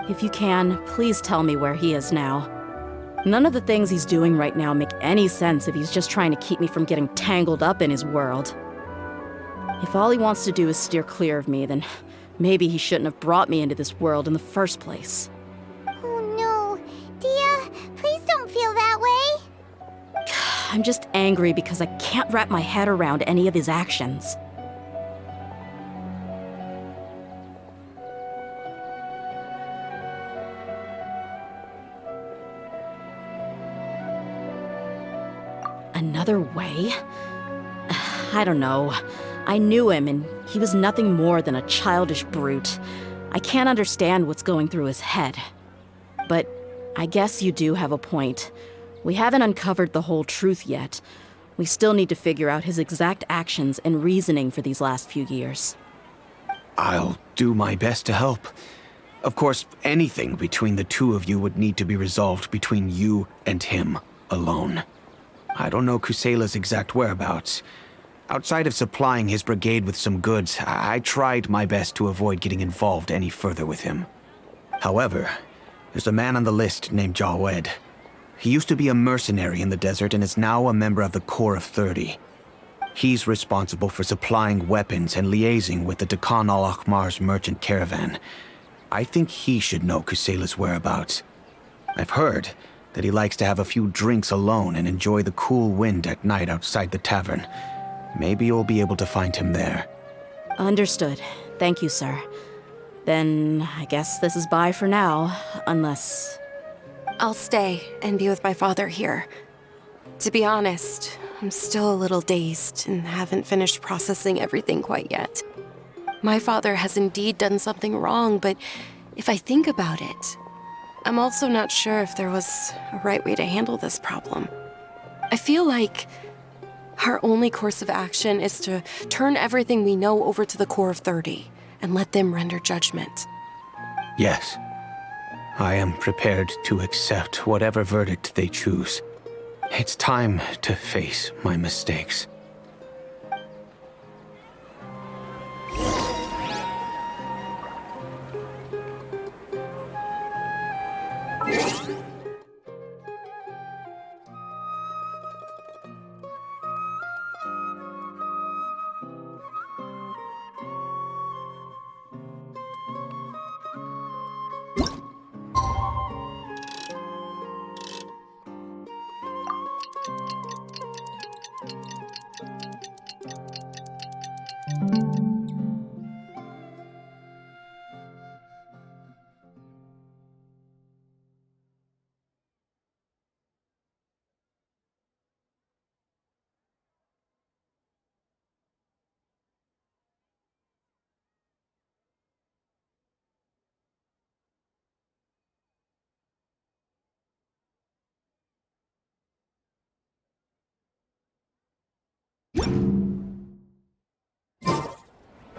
If you can, please tell me where he is now. None of the things he's doing right now make any sense if he's just trying to keep me from getting tangled up in his world. If all he wants to do is steer clear of me, then maybe he shouldn't have brought me into this world in the first place. Oh no. Dehya, please don't feel that way. I'm just angry because I can't wrap my head around any of his actions. Another way? I don't know. I knew him, and he was nothing more than a childish brute. I can't understand what's going through his head. But I guess you do have a point. We haven't uncovered the whole truth yet. We still need to figure out his exact actions and reasoning for these last few years. I'll do my best to help. Of course, anything between the two of you would need to be resolved between you and him alone. I don't know Kusela's exact whereabouts. Outside of supplying his brigade with some goods, I tried my best to avoid getting involved any further with him. However, there's a man on the list named Jawed. He used to be a mercenary in the desert and is now a member of the Corps of 30. He's responsible for supplying weapons and liaising with the Dekhan al-Ahmar's merchant caravan. I think he should know Kusela's whereabouts. I've heard that he likes to have a few drinks alone and enjoy the cool wind at night outside the tavern. Maybe you'll be able to find him there. Understood. Thank you, sir. Then I guess this is bye for now, unless... I'll stay and be with my father here. To be honest, I'm still a little dazed and haven't finished processing everything quite yet. My father has indeed done something wrong, but if I think about it, I'm also not sure if there was a right way to handle this problem. I feel like Our only course of action is to turn everything we know over to the Core of 30 and let them render judgment. Yes. I am prepared to accept whatever verdict they choose. It's time to face my mistakes.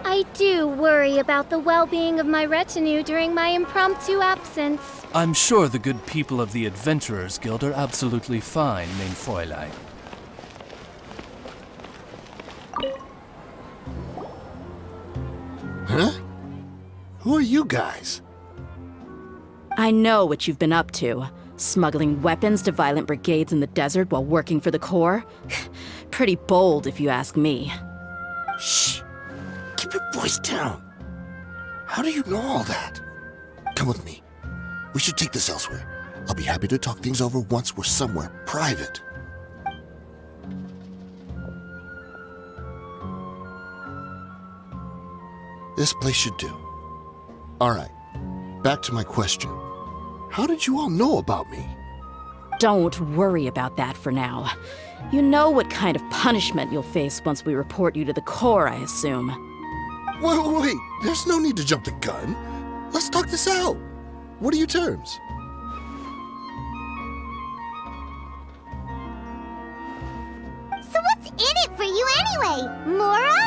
I do worry about the well-being of my retinue during my impromptu absence. I'm sure the good people of the Adventurers Guild are absolutely fine, mein Fräulein. Huh? Who are you guys? I know what you've been up to. Smuggling weapons to violent brigades in the desert while working for the Corps? Pretty bold, if you ask me. Shh! Keep your voice down. How do you know all that? Come with me. We should take this elsewhere. I'll be happy to talk things over once we're somewhere private. This place should do. All right, back to my question. How did you all know about me? Don't worry about that for now. You know what kind of punishment you'll face once we report you to the Corps, I assume. Wait, there's no need to jump the gun. Let's talk this out. What are your terms? So what's in it for you anyway, Mora?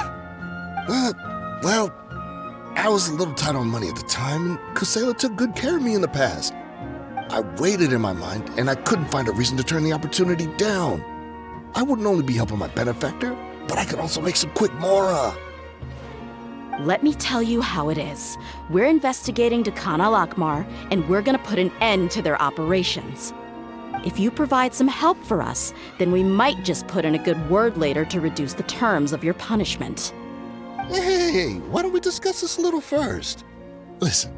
Well, I was a little tight on money at the time, and Kusela took good care of me in the past. I weighed it in my mind, and I couldn't find a reason to turn the opportunity down. I wouldn't only be helping my benefactor, but I could also make some quick Mora. Let me tell you how it is. We're investigating Dekhan al-Akmar, and we're gonna put an end to their operations. If you provide some help for us, then we might just put in a good word later to reduce the terms of your punishment. Hey, why don't we discuss this a little first? Listen,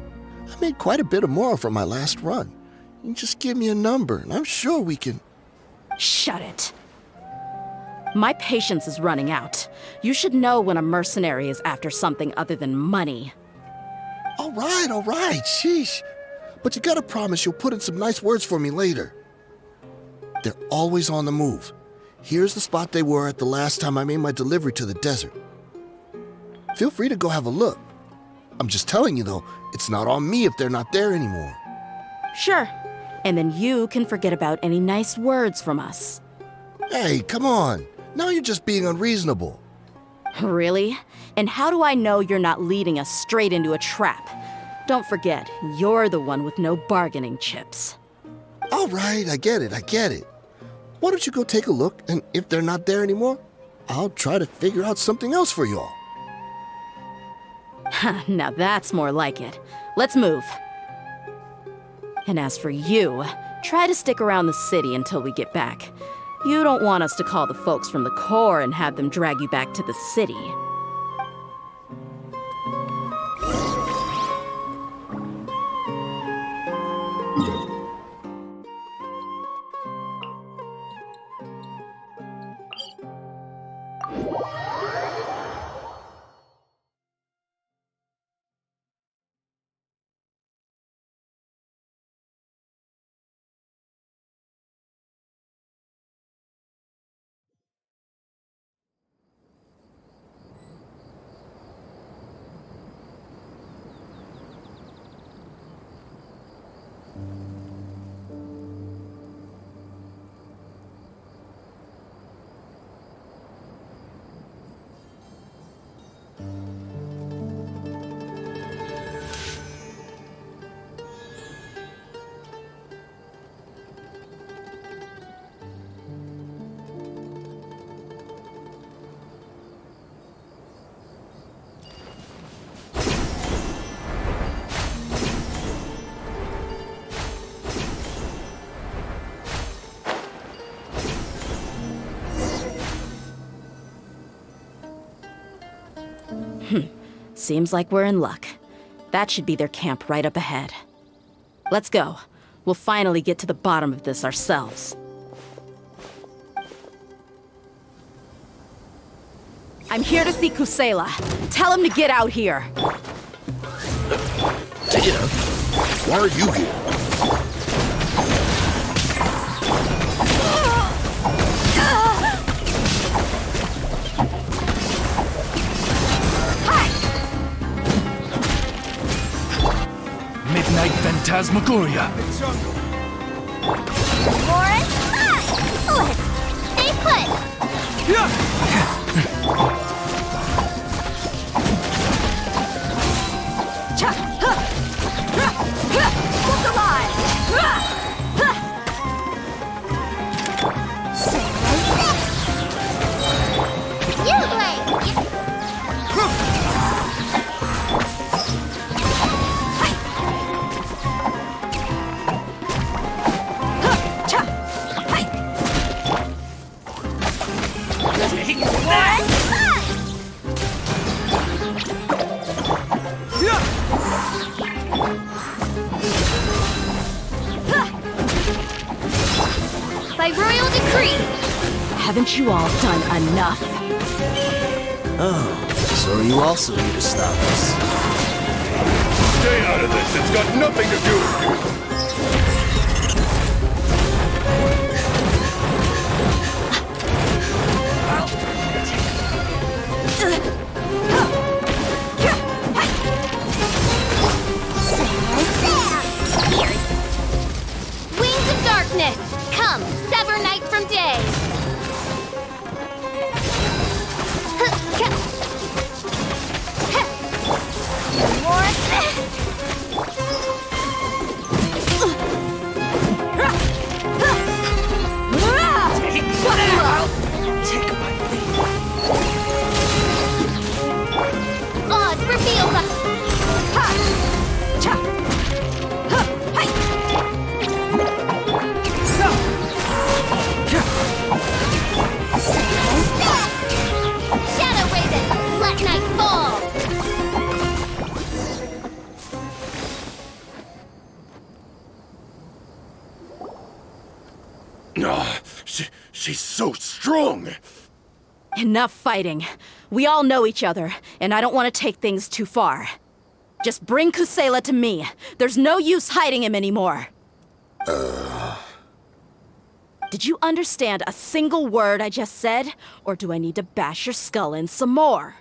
I made quite a bit of Mora from my last run. You just give me a number, and I'm sure we can... Shut it. My patience is running out. You should know when a mercenary is after something other than money. All right, sheesh. But you gotta promise you'll put in some nice words for me later. They're always on the move. Here's the spot they were at the last time I made my delivery to the desert. Feel free to go have a look. I'm just telling you though, it's not on me if they're not there anymore. Sure. And then you can forget about any nice words from us. Hey, come on. Now you're just being unreasonable. Really? And how do I know you're not leading us straight into a trap? Don't forget, you're the one with no bargaining chips. All right, I get it. Why don't you go take a look, and if they're not there anymore, I'll try to figure out something else for y'all. Now that's more like it. Let's move. And as for you, try to stick around the city until we get back. You don't want us to call the folks from the Corps and have them drag you back to the city. Seems like we're in luck. That should be their camp right up ahead. Let's go. We'll finally get to the bottom of this ourselves. I'm here to see Kusela. Tell him to get out here. Dehya, why are you here? Midnight Phantasmagoria. Morris, let's stay put. What's alive? You play! By royal decree. Haven't you all done enough? Oh, so you also need to stop us. Stay out of this. It's got nothing to do with you. Wings of darkness, come, sever night from day. Oz reveals us. Shadow Raven, let night fall. She's so strong. Enough fighting. We all know each other, and I don't want to take things too far. Just bring Kusela to me. There's no use hiding him anymore. Did you understand a single word I just said? Or do I need to bash your skull in some more?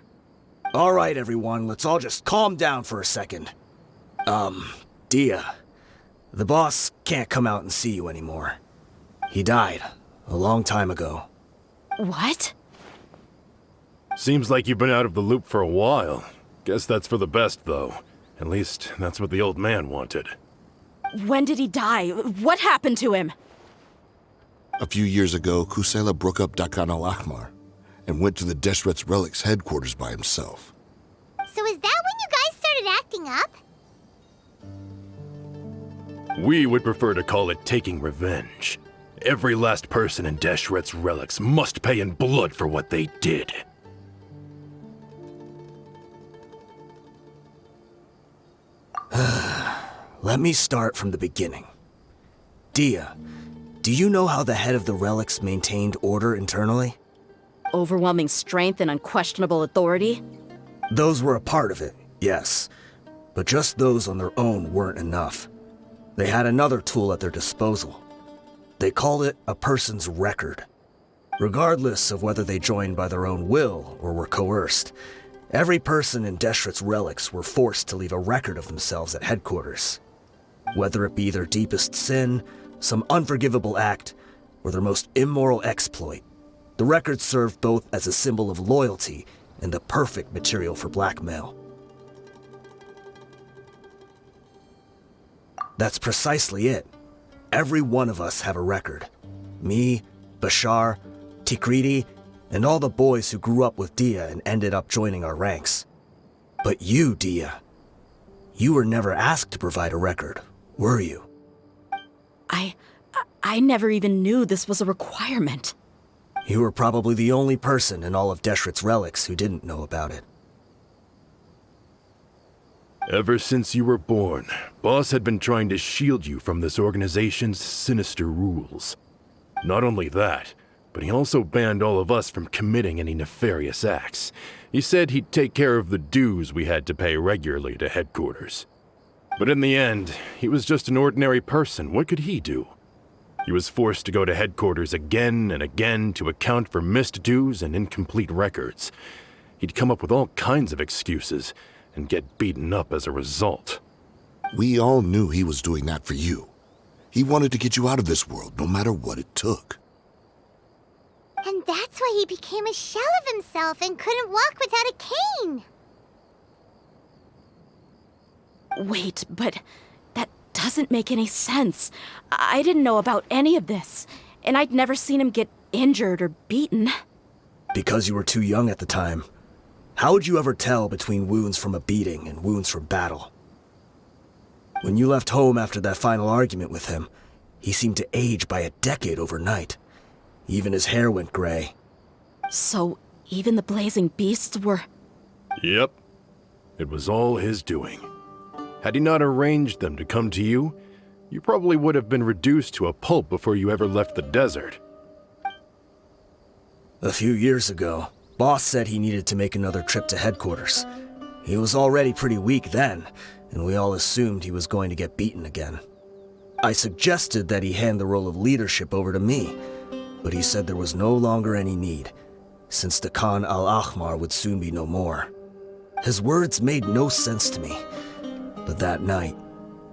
All right, everyone, let's all just calm down for a second. Dehya, the boss can't come out and see you anymore. He died a long time ago. What? Seems like you've been out of the loop for a while. Guess that's for the best, though. At least, that's what the old man wanted. When did he die? What happened to him? A few years ago, Kusela broke up Dakan al-Ahmar and went to the Deshret's Relics headquarters by himself. So is that when you guys started acting up? We would prefer to call it taking revenge. Every last person in Deshret's Relics must pay in blood for what they did. Let me start from the beginning. Dehya, do you know how the head of the Relics maintained order internally? Overwhelming strength and unquestionable authority? Those were a part of it, yes. But just those on their own weren't enough. They had another tool at their disposal. They called it a person's record. Regardless of whether they joined by their own will or were coerced, every person in Deshret's Relics were forced to leave a record of themselves at headquarters. Whether it be their deepest sin, some unforgivable act, or their most immoral exploit, the record served both as a symbol of loyalty and the perfect material for blackmail. That's precisely it. Every one of us have a record. Me, Bashar, Tikriti, and all the boys who grew up with Dehya and ended up joining our ranks. But you, Dehya, you were never asked to provide a record, were you? I never even knew this was a requirement. You were probably the only person in all of Deshret's Relics who didn't know about it. Ever since you were born, Boss had been trying to shield you from this organization's sinister rules. Not only that, but he also banned all of us from committing any nefarious acts. He said he'd take care of the dues we had to pay regularly to headquarters. But in the end, he was just an ordinary person. What could he do? He was forced to go to headquarters again and again to account for missed dues and incomplete records. He'd come up with all kinds of excuses and get beaten up as a result. We all knew he was doing that for you. He wanted to get you out of this world, no matter what it took. And that's why he became a shell of himself and couldn't walk without a cane. Wait, but that doesn't make any sense. I didn't know about any of this, and I'd never seen him get injured or beaten. Because you were too young at the time. How would you ever tell between wounds from a beating and wounds from battle? When you left home after that final argument with him, he seemed to age by a decade overnight. Even his hair went gray. So even the blazing beasts were... Yep. It was all his doing. Had he not arranged them to come to you, you probably would have been reduced to a pulp before you ever left the desert. A few years ago, Boss said he needed to make another trip to headquarters. He was already pretty weak then, and we all assumed he was going to get beaten again. I suggested that he hand the role of leadership over to me, but he said there was no longer any need, since the Khan al-Ahmar would soon be no more. His words made no sense to me, but that night,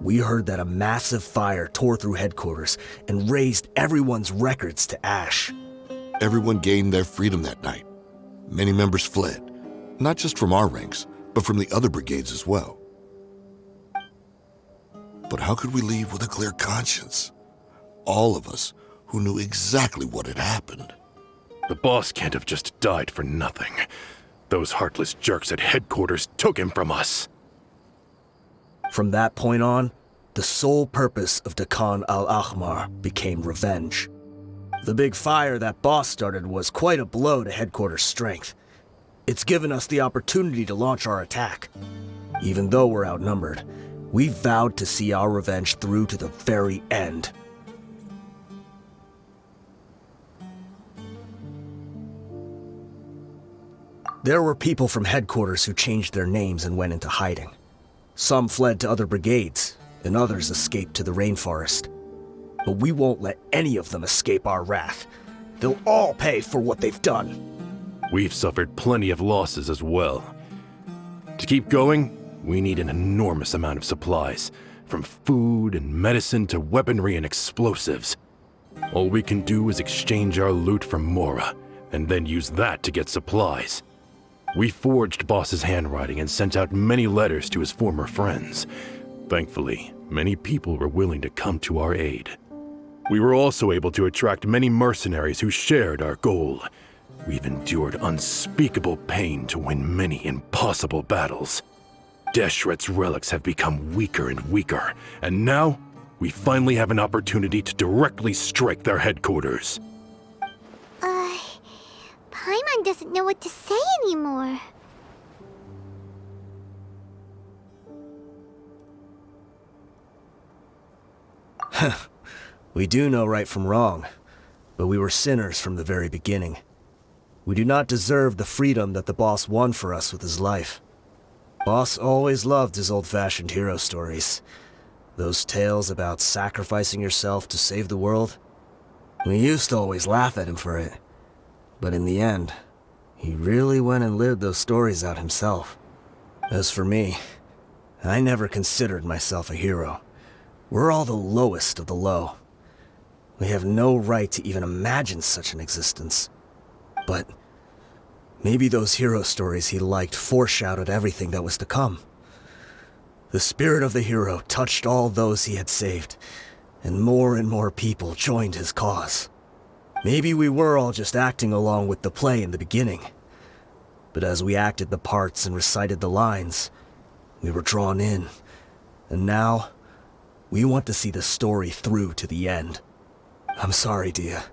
we heard that a massive fire tore through headquarters and razed everyone's records to ash. Everyone gained their freedom that night. Many members fled, not just from our ranks, but from the other brigades as well. But how could we leave with a clear conscience? All of us who knew exactly what had happened. The boss can't have just died for nothing. Those heartless jerks at headquarters took him from us. From that point on, the sole purpose of the Khan al-Ahmar became revenge. The big fire that Boss started was quite a blow to headquarters' strength. It's given us the opportunity to launch our attack. Even though we're outnumbered, we vowed to see our revenge through to the very end. There were people from headquarters who changed their names and went into hiding. Some fled to other brigades, and others escaped to the rainforest. But we won't let any of them escape our wrath. They'll all pay for what they've done. We've suffered plenty of losses as well. To keep going, we need an enormous amount of supplies, from food and medicine to weaponry and explosives. All we can do is exchange our loot from Mora, and then use that to get supplies. We forged Boss's handwriting and sent out many letters to his former friends. Thankfully, many people were willing to come to our aid. We were also able to attract many mercenaries who shared our goal. We've endured unspeakable pain to win many impossible battles. Deshret's relics have become weaker and weaker, and now we finally have an opportunity to directly strike their headquarters. Paimon doesn't know what to say anymore. We do know right from wrong, but we were sinners from the very beginning. We do not deserve the freedom that the boss won for us with his life. Boss always loved his old-fashioned hero stories. Those tales about sacrificing yourself to save the world. We used to always laugh at him for it. But in the end, he really went and lived those stories out himself. As for me, I never considered myself a hero. We're all the lowest of the low. We have no right to even imagine such an existence. But maybe those hero stories he liked foreshadowed everything that was to come. The spirit of the hero touched all those he had saved, and more people joined his cause. Maybe we were all just acting along with the play in the beginning. But as we acted the parts and recited the lines, we were drawn in. And now, we want to see the story through to the end. I'm sorry, Dehya.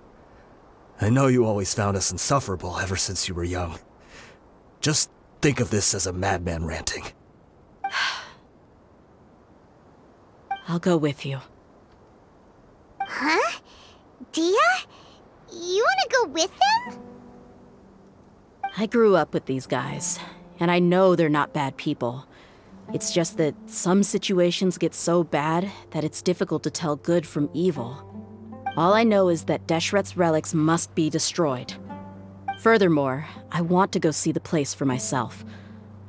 I know you always found us insufferable ever since you were young. Just think of this as a madman ranting. I'll go with you. Huh? Dehya? You want to go with them? I grew up with these guys, and I know they're not bad people. It's just that some situations get so bad that it's difficult to tell good from evil. All I know is that Deshret's relics must be destroyed. Furthermore, I want to go see the place for myself.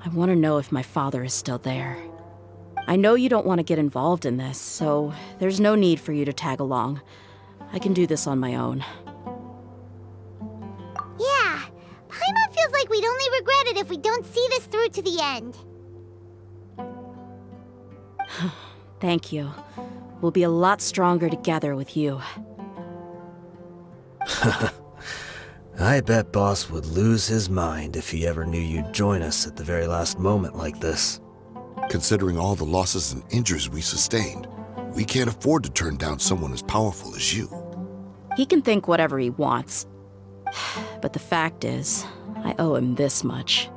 I want to know if my father is still there. I know you don't want to get involved in this, so there's no need for you to tag along. I can do this on my own. Yeah. Paimon feels like we'd only regret it if we don't see this through to the end. Thank you. We'll be a lot stronger together with you. I bet Boss would lose his mind if he ever knew you'd join us at the very last moment like this. Considering all the losses and injuries we sustained, we can't afford to turn down someone as powerful as you. He can think whatever he wants. But the fact is, I owe him this much.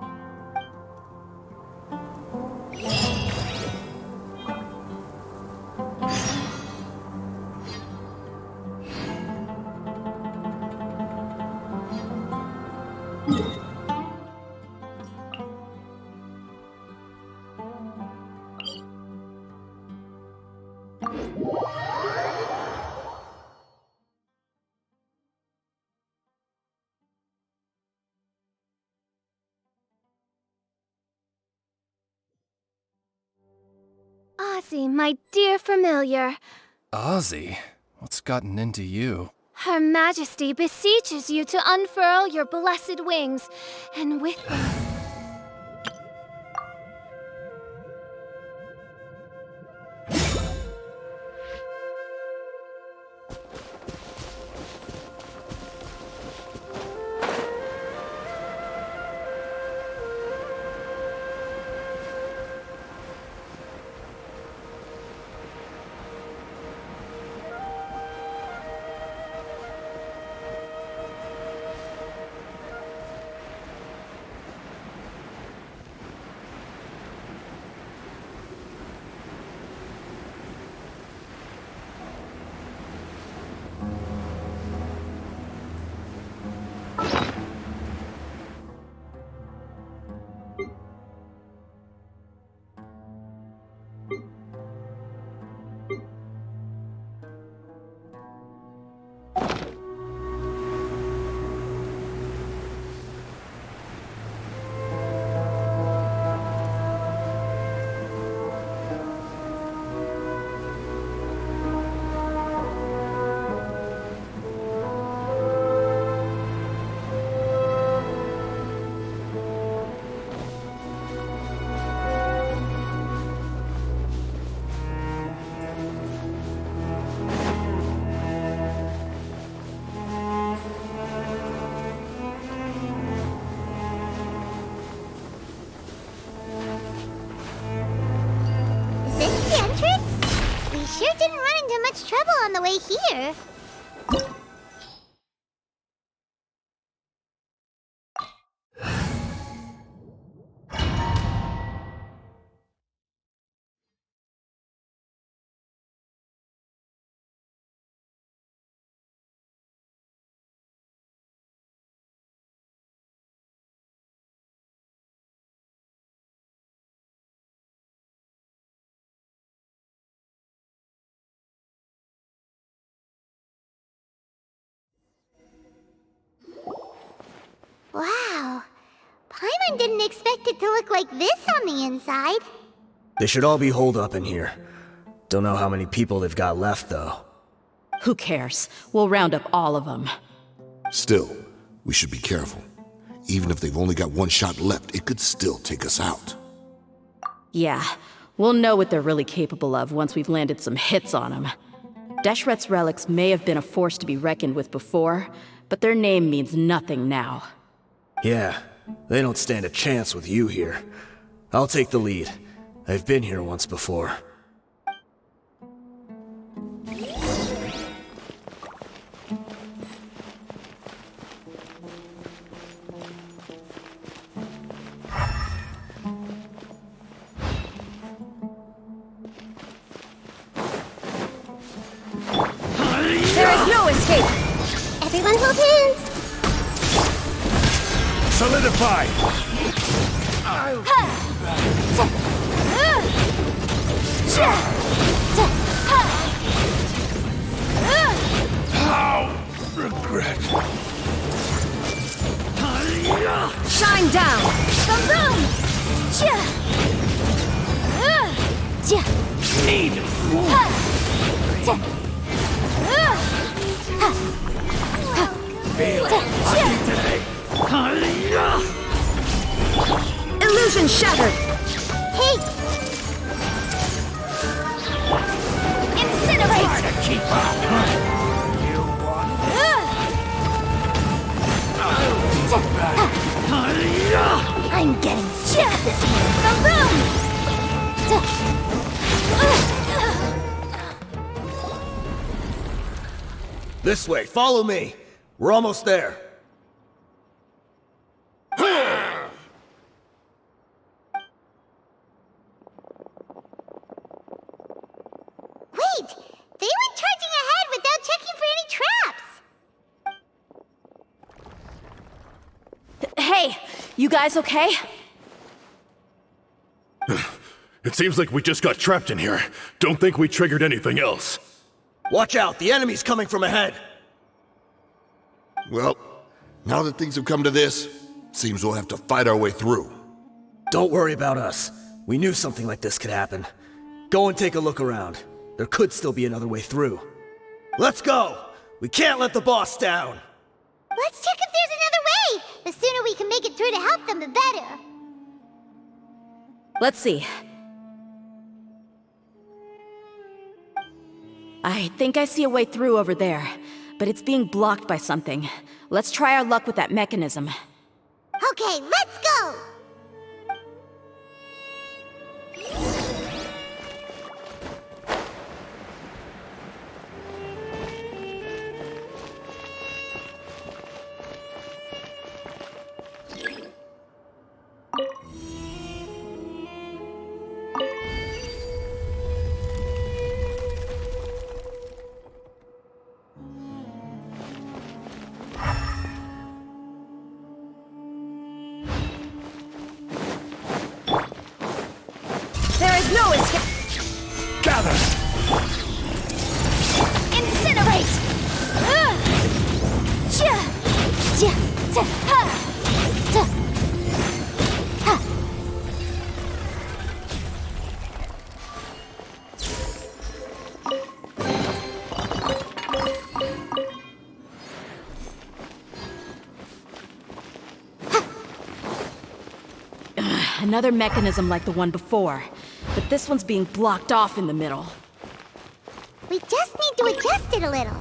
Ozzy, my dear familiar. Ozzy? What's gotten into you? Her Majesty beseeches you to unfurl your blessed wings, and with them... Sure didn't run into much trouble on the way here. Wow. Paimon didn't expect it to look like this on the inside. They should all be holed up in here. Don't know how many people they've got left, though. Who cares? We'll round up all of them. Still, we should be careful. Even if they've only got one shot left, it could still take us out. Yeah, we'll know what they're really capable of once we've landed some hits on them. Deshret's relics may have been a force to be reckoned with before, but their name means nothing now. Yeah, they don't stand a chance with you here. I'll take the lead. I've been here once before. escape. Everyone hold hands. Solidify! Regret. Shine down. Boom! Need. Illusion shattered! Hey, Incinerate. To keep up. You want I'm getting sick of this one. This way, follow me. We're almost there. wait! They went charging ahead without checking for any traps! Hey, you guys okay? It seems like we just got trapped in here. Don't think we triggered anything else. Watch out, the enemy's coming from ahead. Well, now that things have come to this, seems we'll have to fight our way through. Don't worry about us. We knew something like this could happen. Go and take a look around. There could still be another way through. Let's go! We can't let the boss down! Let's check if there's another way! The sooner we can make it through to help them, the better. Let's see. I think I see a way through over there, but it's being blocked by something. Let's try our luck with that mechanism. Okay, let's go! No escape. Gather! Incinerate. Another mechanism like the one before, but this one's being blocked off in the middle. We just need to adjust it a little.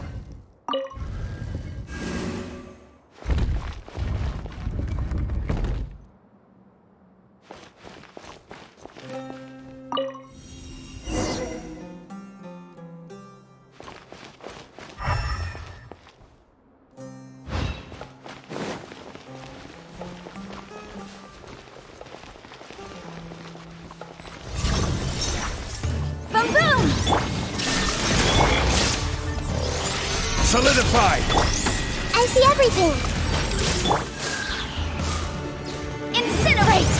Boom boom! Solidify! I see everything. Incinerate!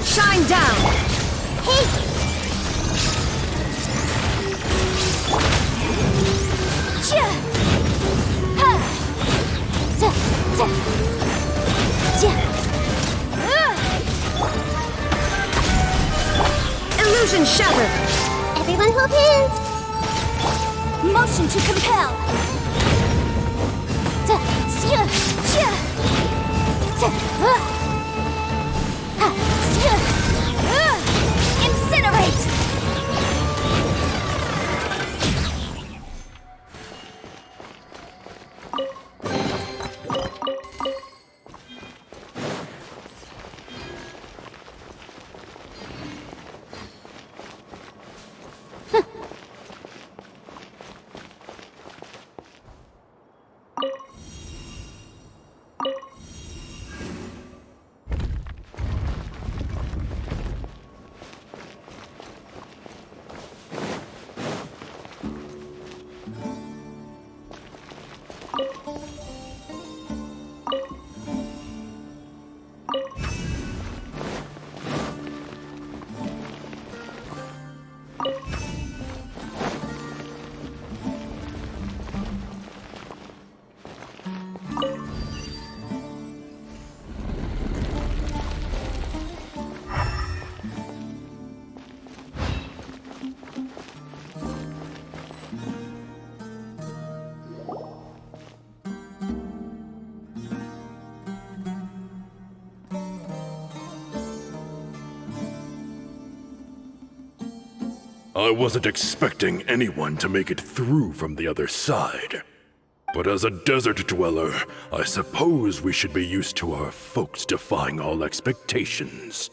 Shine down! Hey! Illusion shattered! Everyone hold hands! Motion to compel! Incinerate! I wasn't expecting anyone to make it through from the other side. But as a desert dweller, I suppose we should be used to our folks defying all expectations.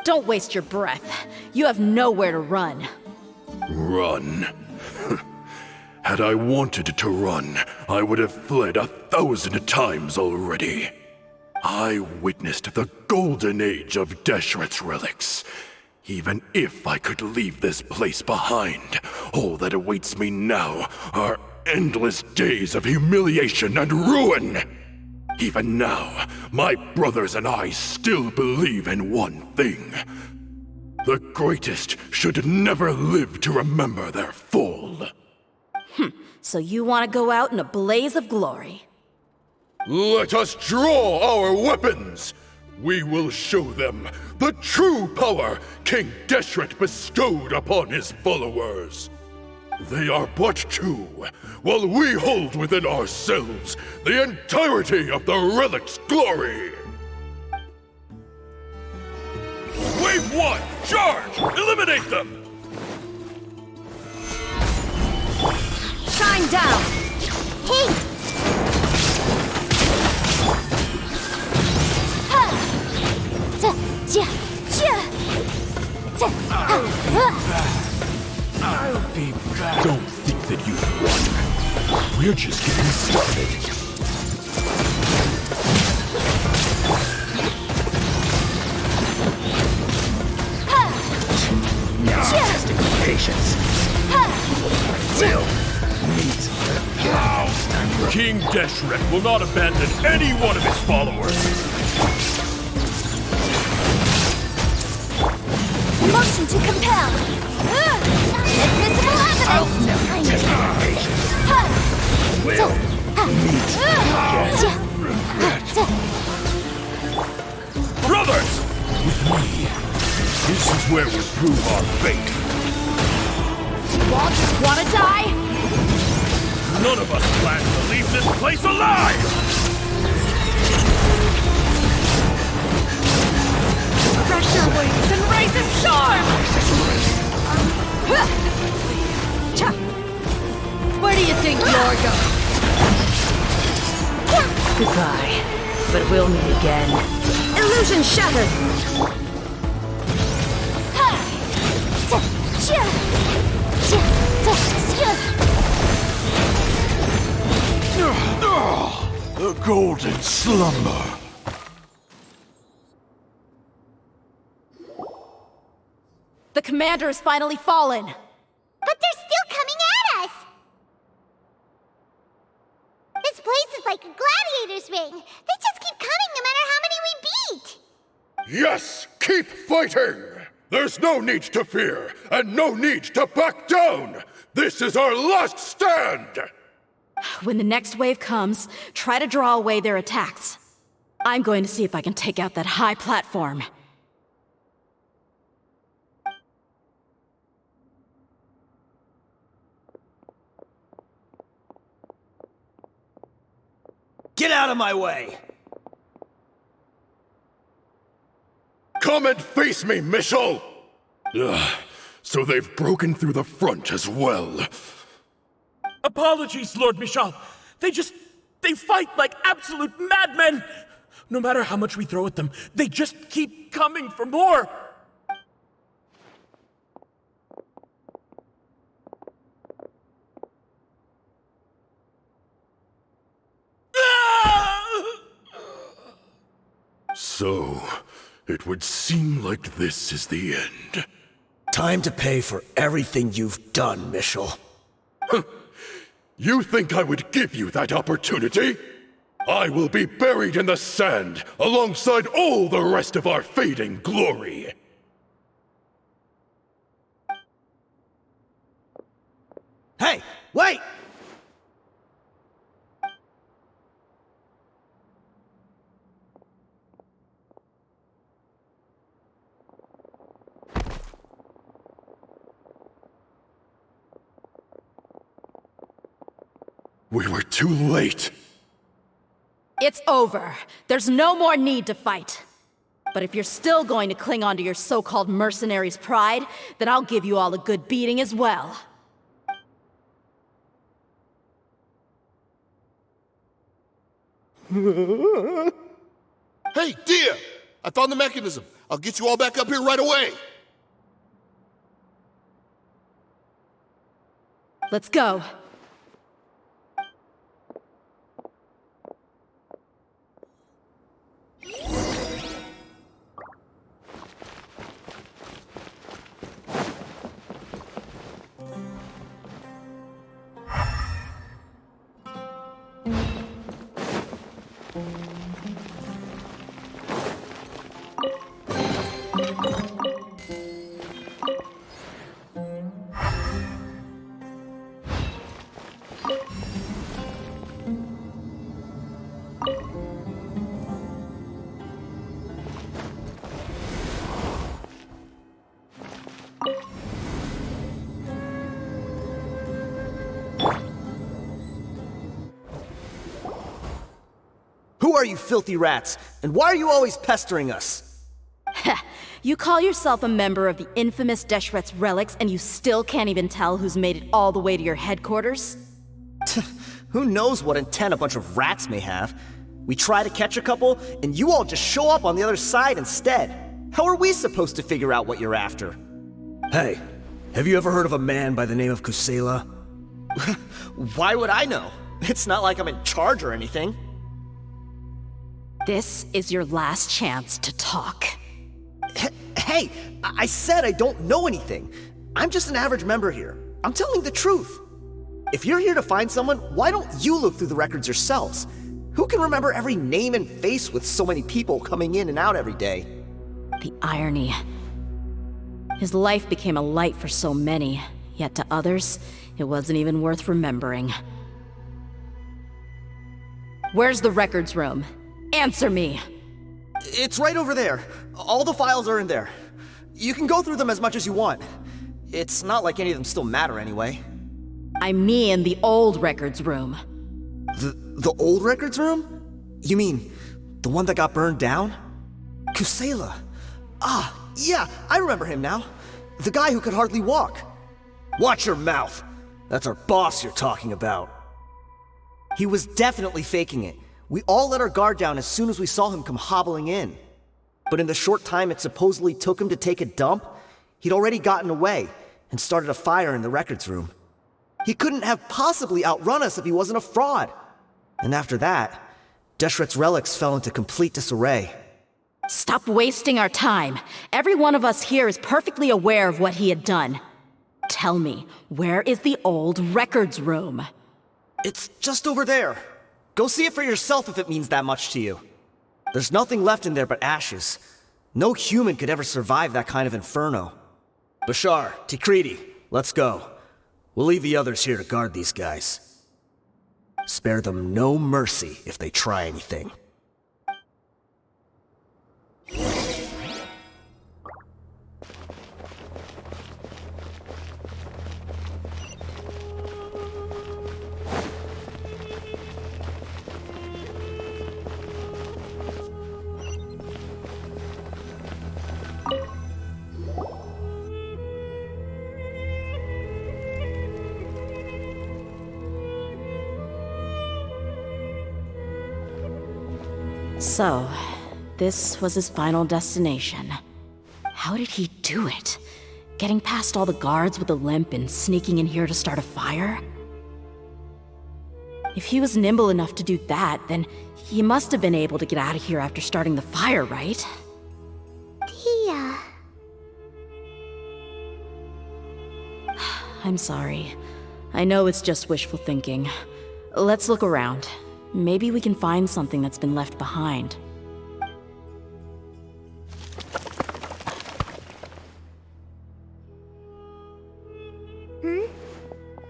Don't waste your breath. You have nowhere to run. Run? Had I wanted to run, I would have fled 1,000 times already. I witnessed the golden age of Deshret's relics. Even if I could leave this place behind, all that awaits me now are endless days of humiliation and ruin. Even now, my brothers and I still believe in one thing. The greatest should never live to remember their fall. So you want to go out in a blaze of glory? Let us draw our weapons! We will show them the true power King Deshret bestowed upon his followers. They are but two, while we hold within ourselves the entirety of the relic's glory. Wave 1, charge! Eliminate them! Shine down! Hey! I'll be back. Don't think that you've won. We're just getting started. Now testing my patience. Will meet the King Deshret will not abandon any one of his followers. Motion to compel. Admissible evidence. I'll never test my patience. Will meet Brothers! With me, this is where we prove our fate. You all just want to die? None of us plan to leave this place alive! Crush your wings and raise its charm! Where do you think you're going? Goodbye, but we'll meet again. Illusion shattered! The golden slumber. The commander has finally fallen! But they're still coming at us! This place is like a gladiator's ring. They just keep coming no matter how many we beat! Yes, keep fighting! There's no need to fear, and no need to back down! This is our last stand! When the next wave comes, try to draw away their attacks. I'm going to see if I can take out that high platform. Get out of my way! Come and face me, Michel! So they've broken through the front as well. Apologies, Lord Michal. They fight like absolute madmen! No matter how much we throw at them, they just keep coming for more! So, it would seem like this is the end. Time to pay for everything you've done, Michel. You think I would give you that opportunity? I will be buried in the sand alongside all the rest of our fading glory. Hey, wait! We were too late. It's over. There's no more need to fight. But if you're still going to cling on to your so-called mercenary's pride, then I'll give you all a good beating as well. Hey, Dehya! I found the mechanism. I'll get you all back up here right away. Let's go. Who are you filthy rats? And why are you always pestering us? You call yourself a member of the infamous Deshret's relics, and you still can't even tell who's made it all the way to your headquarters? Who knows what intent a bunch of rats may have? We try to catch a couple, and you all just show up on the other side instead. How are we supposed to figure out what you're after? Hey, have you ever heard of a man by the name of Kusela? Why would I know? It's not like I'm in charge or anything. This is your last chance to talk. Hey, I said I don't know anything. I'm just an average member here. I'm telling the truth. If you're here to find someone, why don't you look through the records yourselves? Who can remember every name and face with so many people coming in and out every day? The irony. His life became a light for so many, yet to others, it wasn't even worth remembering. Where's the records room? Answer me! It's right over there. All the files are in there. You can go through them as much as you want. It's not like any of them still matter anyway. I mean the old records room. The old records room? You mean the one that got burned down? Kusela. Ah, yeah, I remember him now. The guy who could hardly walk. Watch your mouth. That's our boss you're talking about. He was definitely faking it. We all let our guard down as soon as we saw him come hobbling in. But in the short time it supposedly took him to take a dump, he'd already gotten away and started a fire in the records room. He couldn't have possibly outrun us if he wasn't a fraud. And after that, Deshret's relics fell into complete disarray. Stop wasting our time. Every one of us here is perfectly aware of what he had done. Tell me, where is the old records room? It's just over there. Go see it for yourself if it means that much to you. There's nothing left in there but ashes. No human could ever survive that kind of inferno. Bashar, Tikriti, let's go. We'll leave the others here to guard these guys. Spare them no mercy if they try anything. So, this was his final destination. How did he do it? Getting past all the guards with a limp and sneaking in here to start a fire? If he was nimble enough to do that, then he must have been able to get out of here after starting the fire, right? Dehya. I'm sorry. I know it's just wishful thinking. Let's look around. Maybe we can find something that's been left behind.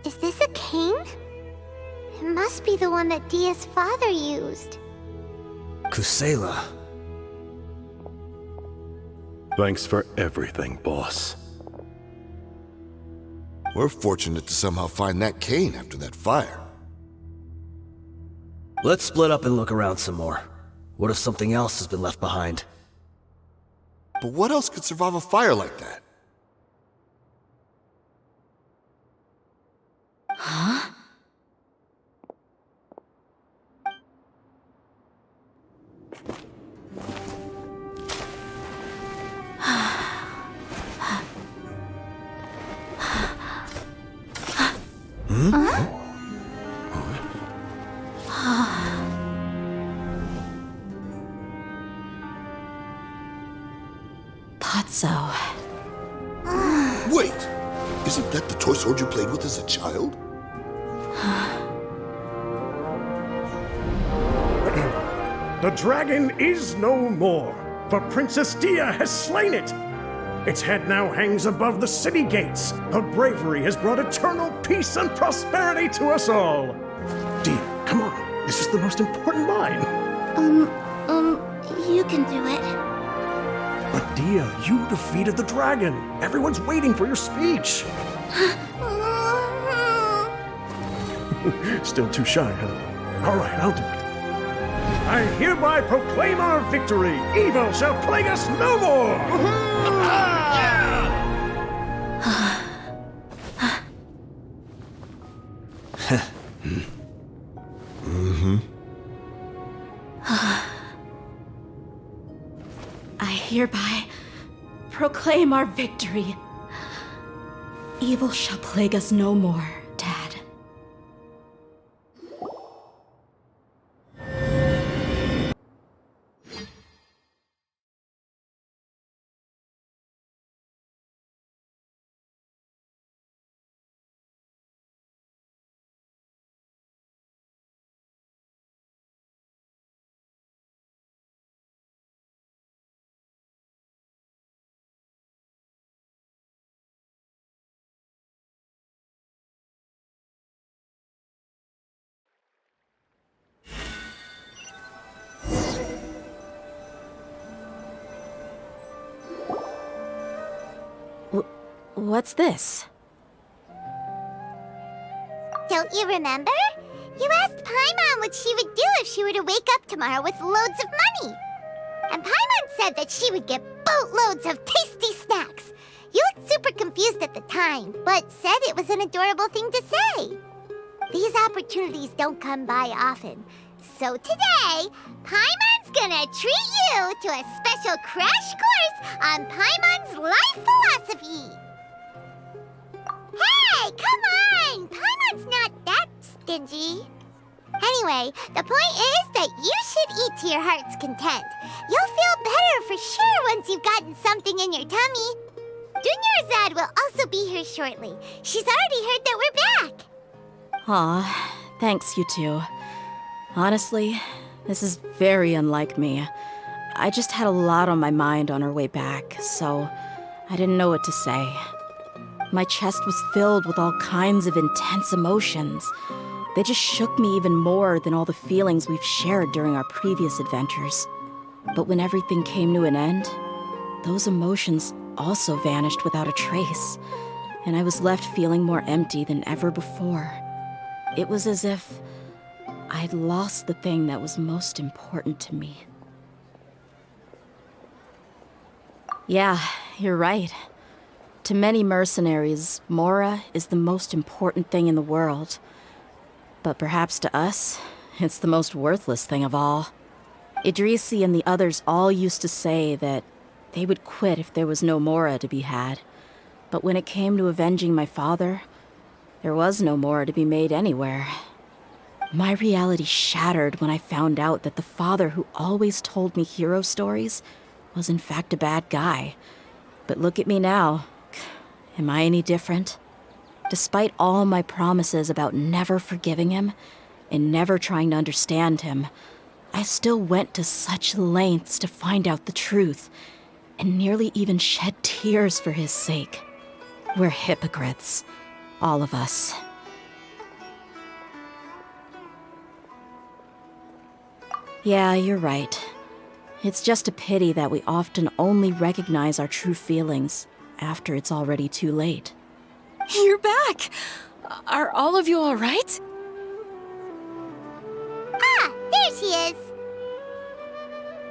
Is this a cane? It must be the one that Dehya's father used. Kusela. Thanks for everything, boss. We're fortunate to somehow find that cane after that fire. Let's split up and look around some more. What if something else has been left behind? But what else could survive a fire like that? Huh? Thought so. Wait! Isn't that the toy sword you played with as a child? The dragon is no more, for Princess Dehya has slain it. Its head now hangs above the city gates. Her bravery has brought eternal peace and prosperity to us all. Dehya, come on. This is the most important line. You can do it. But Dehya, you defeated the dragon. Everyone's waiting for your speech. Still too shy, huh? All right, I'll do it. I hereby proclaim our victory. Evil shall plague us no more. I hereby proclaim our victory. Evil shall plague us no more, Dad. What's this? Don't you remember? You asked Paimon what she would do if she were to wake up tomorrow with loads of money. And Paimon said that she would get boatloads of tasty snacks. You looked super confused at the time, but said it was an adorable thing to say. These opportunities don't come by often. So today, Paimon's gonna treat you to a special crash course on Paimon's life philosophy. Hey, come on! Paimon's not that stingy. Anyway, the point is that you should eat to your heart's content. You'll feel better for sure once you've gotten something in your tummy. Dunyarzad will also be here shortly. She's already heard that we're back. Aw, thanks, you two. Honestly, this is very unlike me. I just had a lot on my mind on our way back, so I didn't know what to say. My chest was filled with all kinds of intense emotions. They just shook me even more than all the feelings we've shared during our previous adventures. But when everything came to an end, those emotions also vanished without a trace, and I was left feeling more empty than ever before. It was as if I'd lost the thing that was most important to me. Yeah, you're right. To many mercenaries, Mora is the most important thing in the world. But perhaps to us, it's the most worthless thing of all. Idrisi and the others all used to say that they would quit if there was no Mora to be had. But when it came to avenging my father, there was no Mora to be made anywhere. My reality shattered when I found out that the father who always told me hero stories was in fact a bad guy. But look at me now. Am I any different? Despite all my promises about never forgiving him and never trying to understand him, I still went to such lengths to find out the truth and nearly even shed tears for his sake. We're hypocrites, all of us. Yeah, you're right. It's just a pity that we often only recognize our true feelings after it's already too late. You're back! Are all of you all right? Ah, there she is.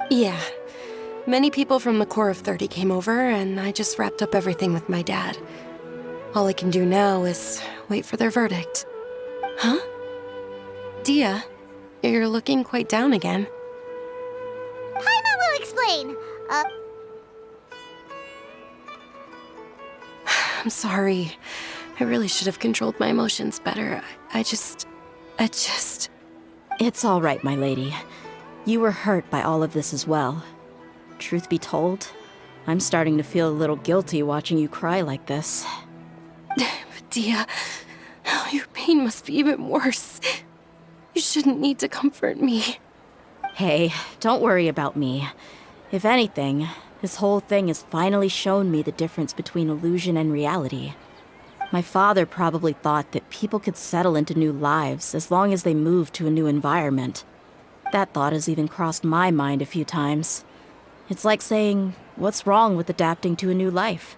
Yeah. Many people from the Corps of 30 came over, and I just wrapped up everything with my dad. All I can do now is wait for their verdict. Huh? Dehya, you're looking quite down again. Paimon will explain. I'm sorry. I really should have controlled my emotions better. I just... It's all right, my lady. You were hurt by all of this as well. Truth be told, I'm starting to feel a little guilty watching you cry like this. Dehya, your pain must be even worse. You shouldn't need to comfort me. Hey, don't worry about me. If anything, this whole thing has finally shown me the difference between illusion and reality. My father probably thought that people could settle into new lives as long as they moved to a new environment. That thought has even crossed my mind a few times. It's like saying, what's wrong with adapting to a new life?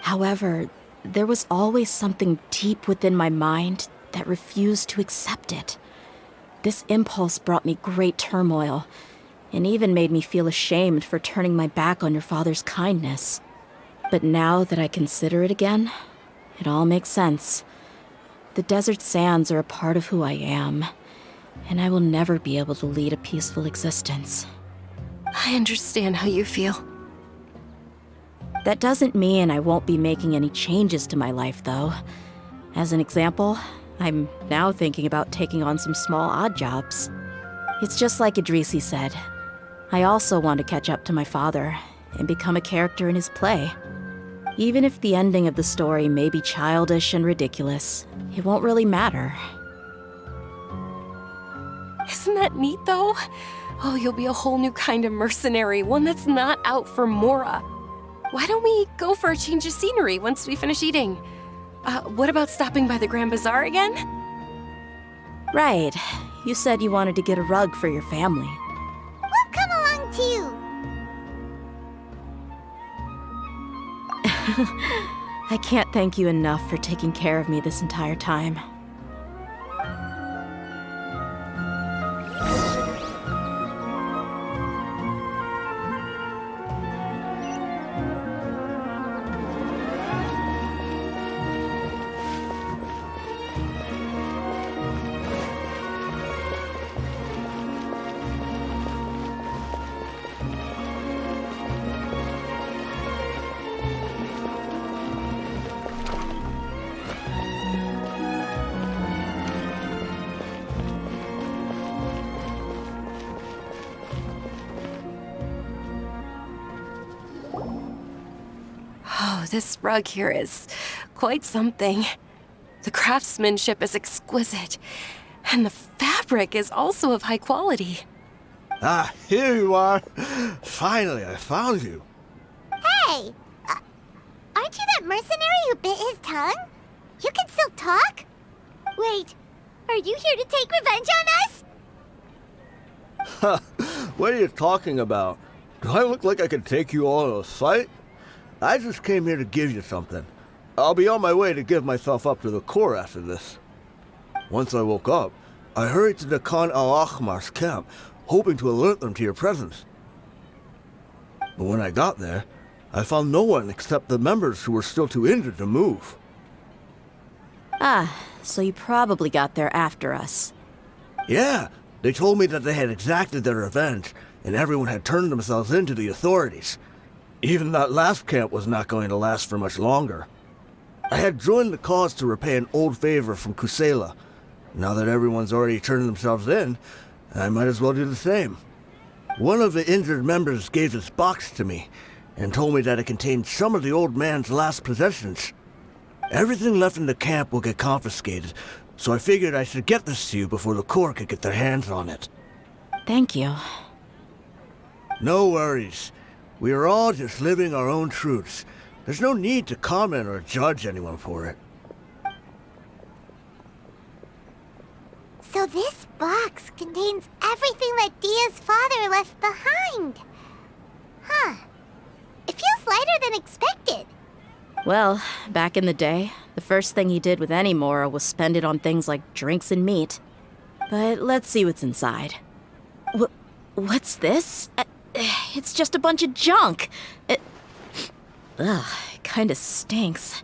However, there was always something deep within my mind that refused to accept it. This impulse brought me great turmoil, and even made me feel ashamed for turning my back on your father's kindness. But now that I consider it again, it all makes sense. The desert sands are a part of who I am, and I will never be able to lead a peaceful existence. I understand how you feel. That doesn't mean I won't be making any changes to my life, though. As an example, I'm now thinking about taking on some small odd jobs. It's just like Idrisi said. I also want to catch up to my father and become a character in his play. Even if the ending of the story may be childish and ridiculous, it won't really matter. Isn't that neat, though? Oh, you'll be a whole new kind of mercenary, one that's not out for Mora. Why don't we go for a change of scenery once we finish eating? What about stopping by the Grand Bazaar again? Right. You said you wanted to get a rug for your family. We'll come along too. I can't thank you enough for taking care of me this entire time. Oh, this rug here is quite something. The craftsmanship is exquisite, and the fabric is also of high quality. Ah, here you are. Finally, I found you. Hey! Aren't you that mercenary who bit his tongue? You can still talk? Wait, are you here to take revenge on us? What are you talking about? Do I look like I could take you all in a fight? I just came here to give you something. I'll be on my way to give myself up to the Corps after this. Once I woke up, I hurried to the Khan al-Ahmar's camp, hoping to alert them to your presence. But when I got there, I found no one except the members who were still too injured to move. Ah, so you probably got there after us. Yeah, they told me that they had exacted their revenge, and everyone had turned themselves in to the authorities. Even that last camp was not going to last for much longer. I had joined the cause to repay an old favor from Kusela. Now that everyone's already turned themselves in, I might as well do the same. One of the injured members gave this box to me, and told me that it contained some of the old man's last possessions. Everything left in the camp will get confiscated, so I figured I should get this to you before the Corps could get their hands on it. Thank you. No worries. We are all just living our own truths. There's no need to comment or judge anyone for it. So this box contains everything that Dehya's father left behind. Huh. It feels lighter than expected. Well, back in the day, the first thing he did with any Mora was spend it on things like drinks and meat. But let's see what's inside. What's this? It's just a bunch of junk. It kinda stinks.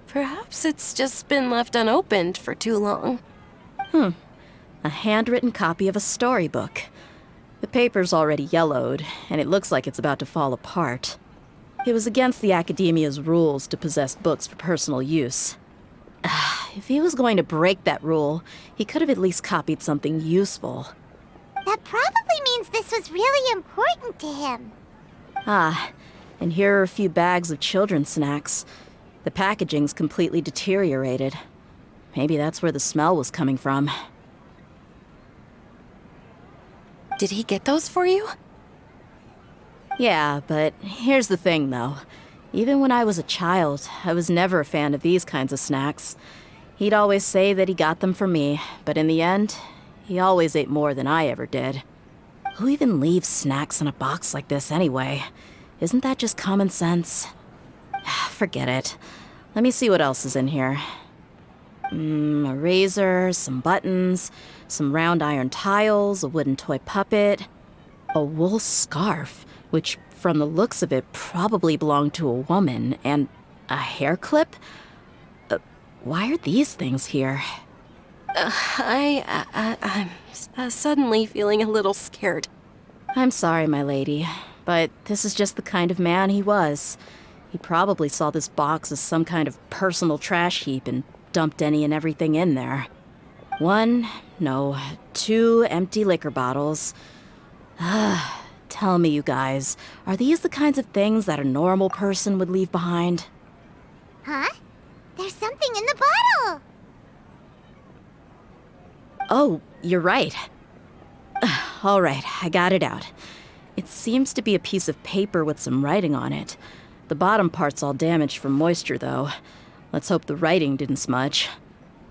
Perhaps it's just been left unopened for too long. A handwritten copy of a storybook. The paper's already yellowed, and it looks like it's about to fall apart. It was against the Academia's rules to possess books for personal use. If he was going to break that rule, he could have at least copied something useful. That probably means this was really important to him. And here are a few bags of children's snacks. The packaging's completely deteriorated. Maybe that's where the smell was coming from. Did he get those for you? Yeah, but here's the thing, though. Even when I was a child, I was never a fan of these kinds of snacks. He'd always say that he got them for me, but in the end, he always ate more than I ever did. Who even leaves snacks in a box like this anyway? Isn't that just common sense? Forget it. Let me see what else is in here. A razor, some buttons, some round iron tiles, a wooden toy puppet, a wool scarf, which from the looks of it probably belonged to a woman, and a hair clip? Why are these things here? I'm suddenly feeling a little scared. I'm sorry, my lady, but this is just the kind of man he was. He probably saw this box as some kind of personal trash heap and dumped any and everything in there. 2 empty liquor bottles. Tell me, you guys, are these the kinds of things that a normal person would leave behind? Huh? There's something in the bottle! Oh, you're right. All right, I got it out. It seems to be a piece of paper with some writing on it. The bottom part's all damaged from moisture, though. Let's hope the writing didn't smudge.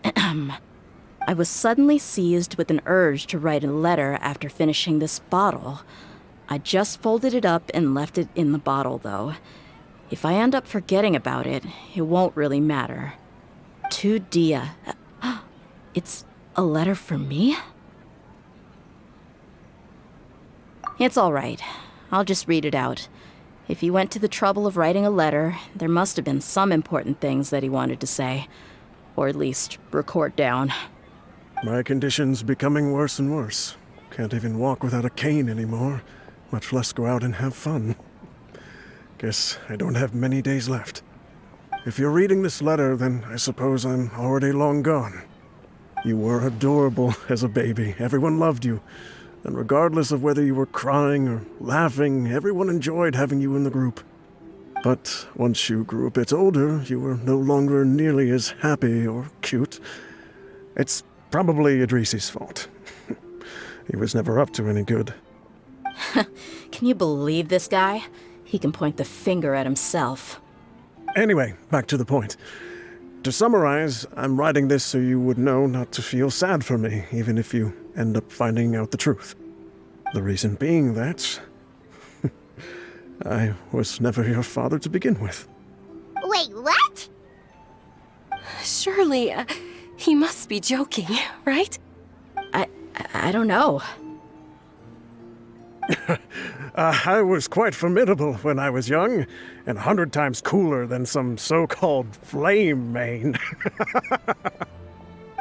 I was suddenly seized with an urge to write a letter after finishing this bottle. I just folded it up and left it in the bottle, though. If I end up forgetting about it, it won't really matter. To Dehya. It's a letter for me? It's all right. I'll just read it out. If he went to the trouble of writing a letter, there must have been some important things that he wanted to say. Or at least record down. My condition's becoming worse and worse. Can't even walk without a cane anymore, much less go out and have fun. Guess I don't have many days left. If you're reading this letter, then I suppose I'm already long gone. You were adorable as a baby. Everyone loved you. And regardless of whether you were crying or laughing, everyone enjoyed having you in the group. But once you grew a bit older, you were no longer nearly as happy or cute. It's probably Idrisi's fault. He was never up to any good. Can you believe this guy? He can point the finger at himself. Anyway, back to the point. To summarize, I'm writing this so you would know not to feel sad for me, even if you end up finding out the truth. The reason being that I was never your father to begin with. Wait, what? Surely, he must be joking, right? I don't know. I was quite formidable when I was young, and 100 times cooler than some so-called flame main.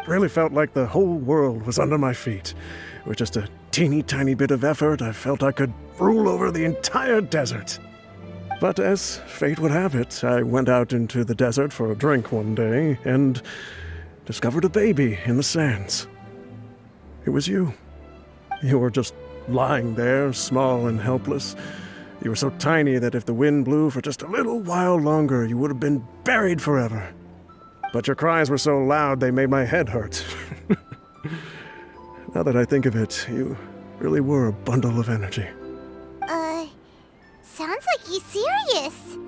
Really felt like the whole world was under my feet. With just a teeny tiny bit of effort, I felt I could rule over the entire desert. But as fate would have it, I went out into the desert for a drink one day and discovered a baby in the sands. It was you. You were just lying there, small and helpless. You were so tiny that if the wind blew for just a little while longer, you would have been buried forever. But your cries were so loud they made my head hurt. Now that I think of it, you really were a bundle of energy. Sounds like he's serious.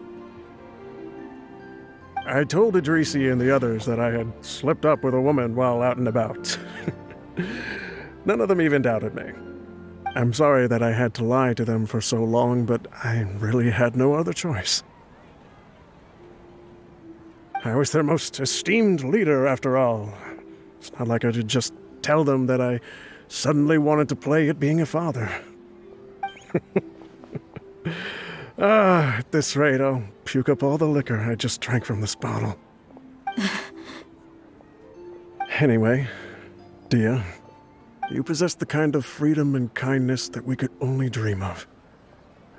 I told Idrisi and the others that I had slipped up with a woman while out and about. None of them even doubted me. I'm sorry that I had to lie to them for so long, but I really had no other choice. I was their most esteemed leader, after all. It's not like I could just tell them that I suddenly wanted to play at being a father. At this rate, I'll puke up all the liquor I just drank from this bottle. Anyway, Dehya, you possess the kind of freedom and kindness that we could only dream of.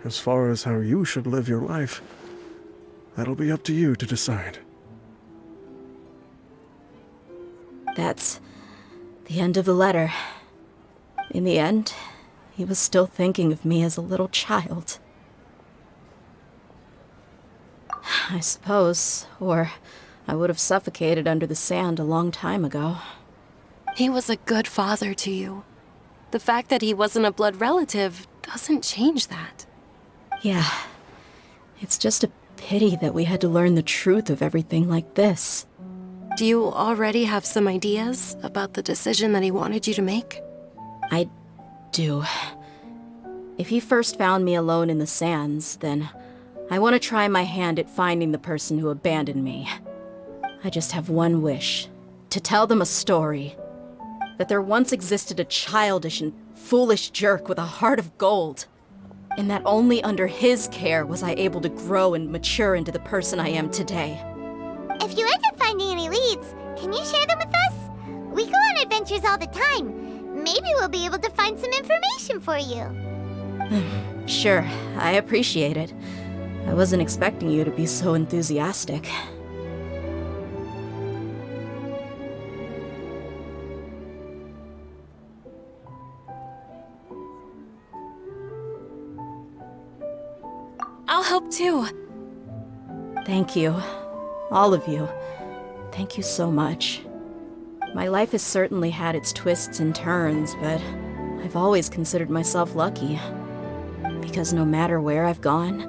As far as how you should live your life, that'll be up to you to decide. That's the end of the letter. In the end, he was still thinking of me as a little child. I suppose, or I would have suffocated under the sand a long time ago. He was a good father to you. The fact that he wasn't a blood relative doesn't change that. Yeah. It's just a pity that we had to learn the truth of everything like this. Do you already have some ideas about the decision that he wanted you to make? I do. If he first found me alone in the sands, then I want to try my hand at finding the person who abandoned me. I just have one wish. To tell them a story. That there once existed a childish and foolish jerk with a heart of gold. And that only under his care was I able to grow and mature into the person I am today. If you end up finding any leads, can you share them with us? We go on adventures all the time. Maybe we'll be able to find some information for you. Sure, I appreciate it. I wasn't expecting you to be so enthusiastic. I'll help too. Thank you. All of you. Thank you so much. My life has certainly had its twists and turns, but I've always considered myself lucky. Because no matter where I've gone,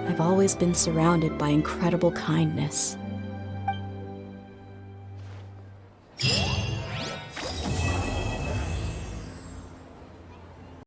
I've always been surrounded by incredible kindness.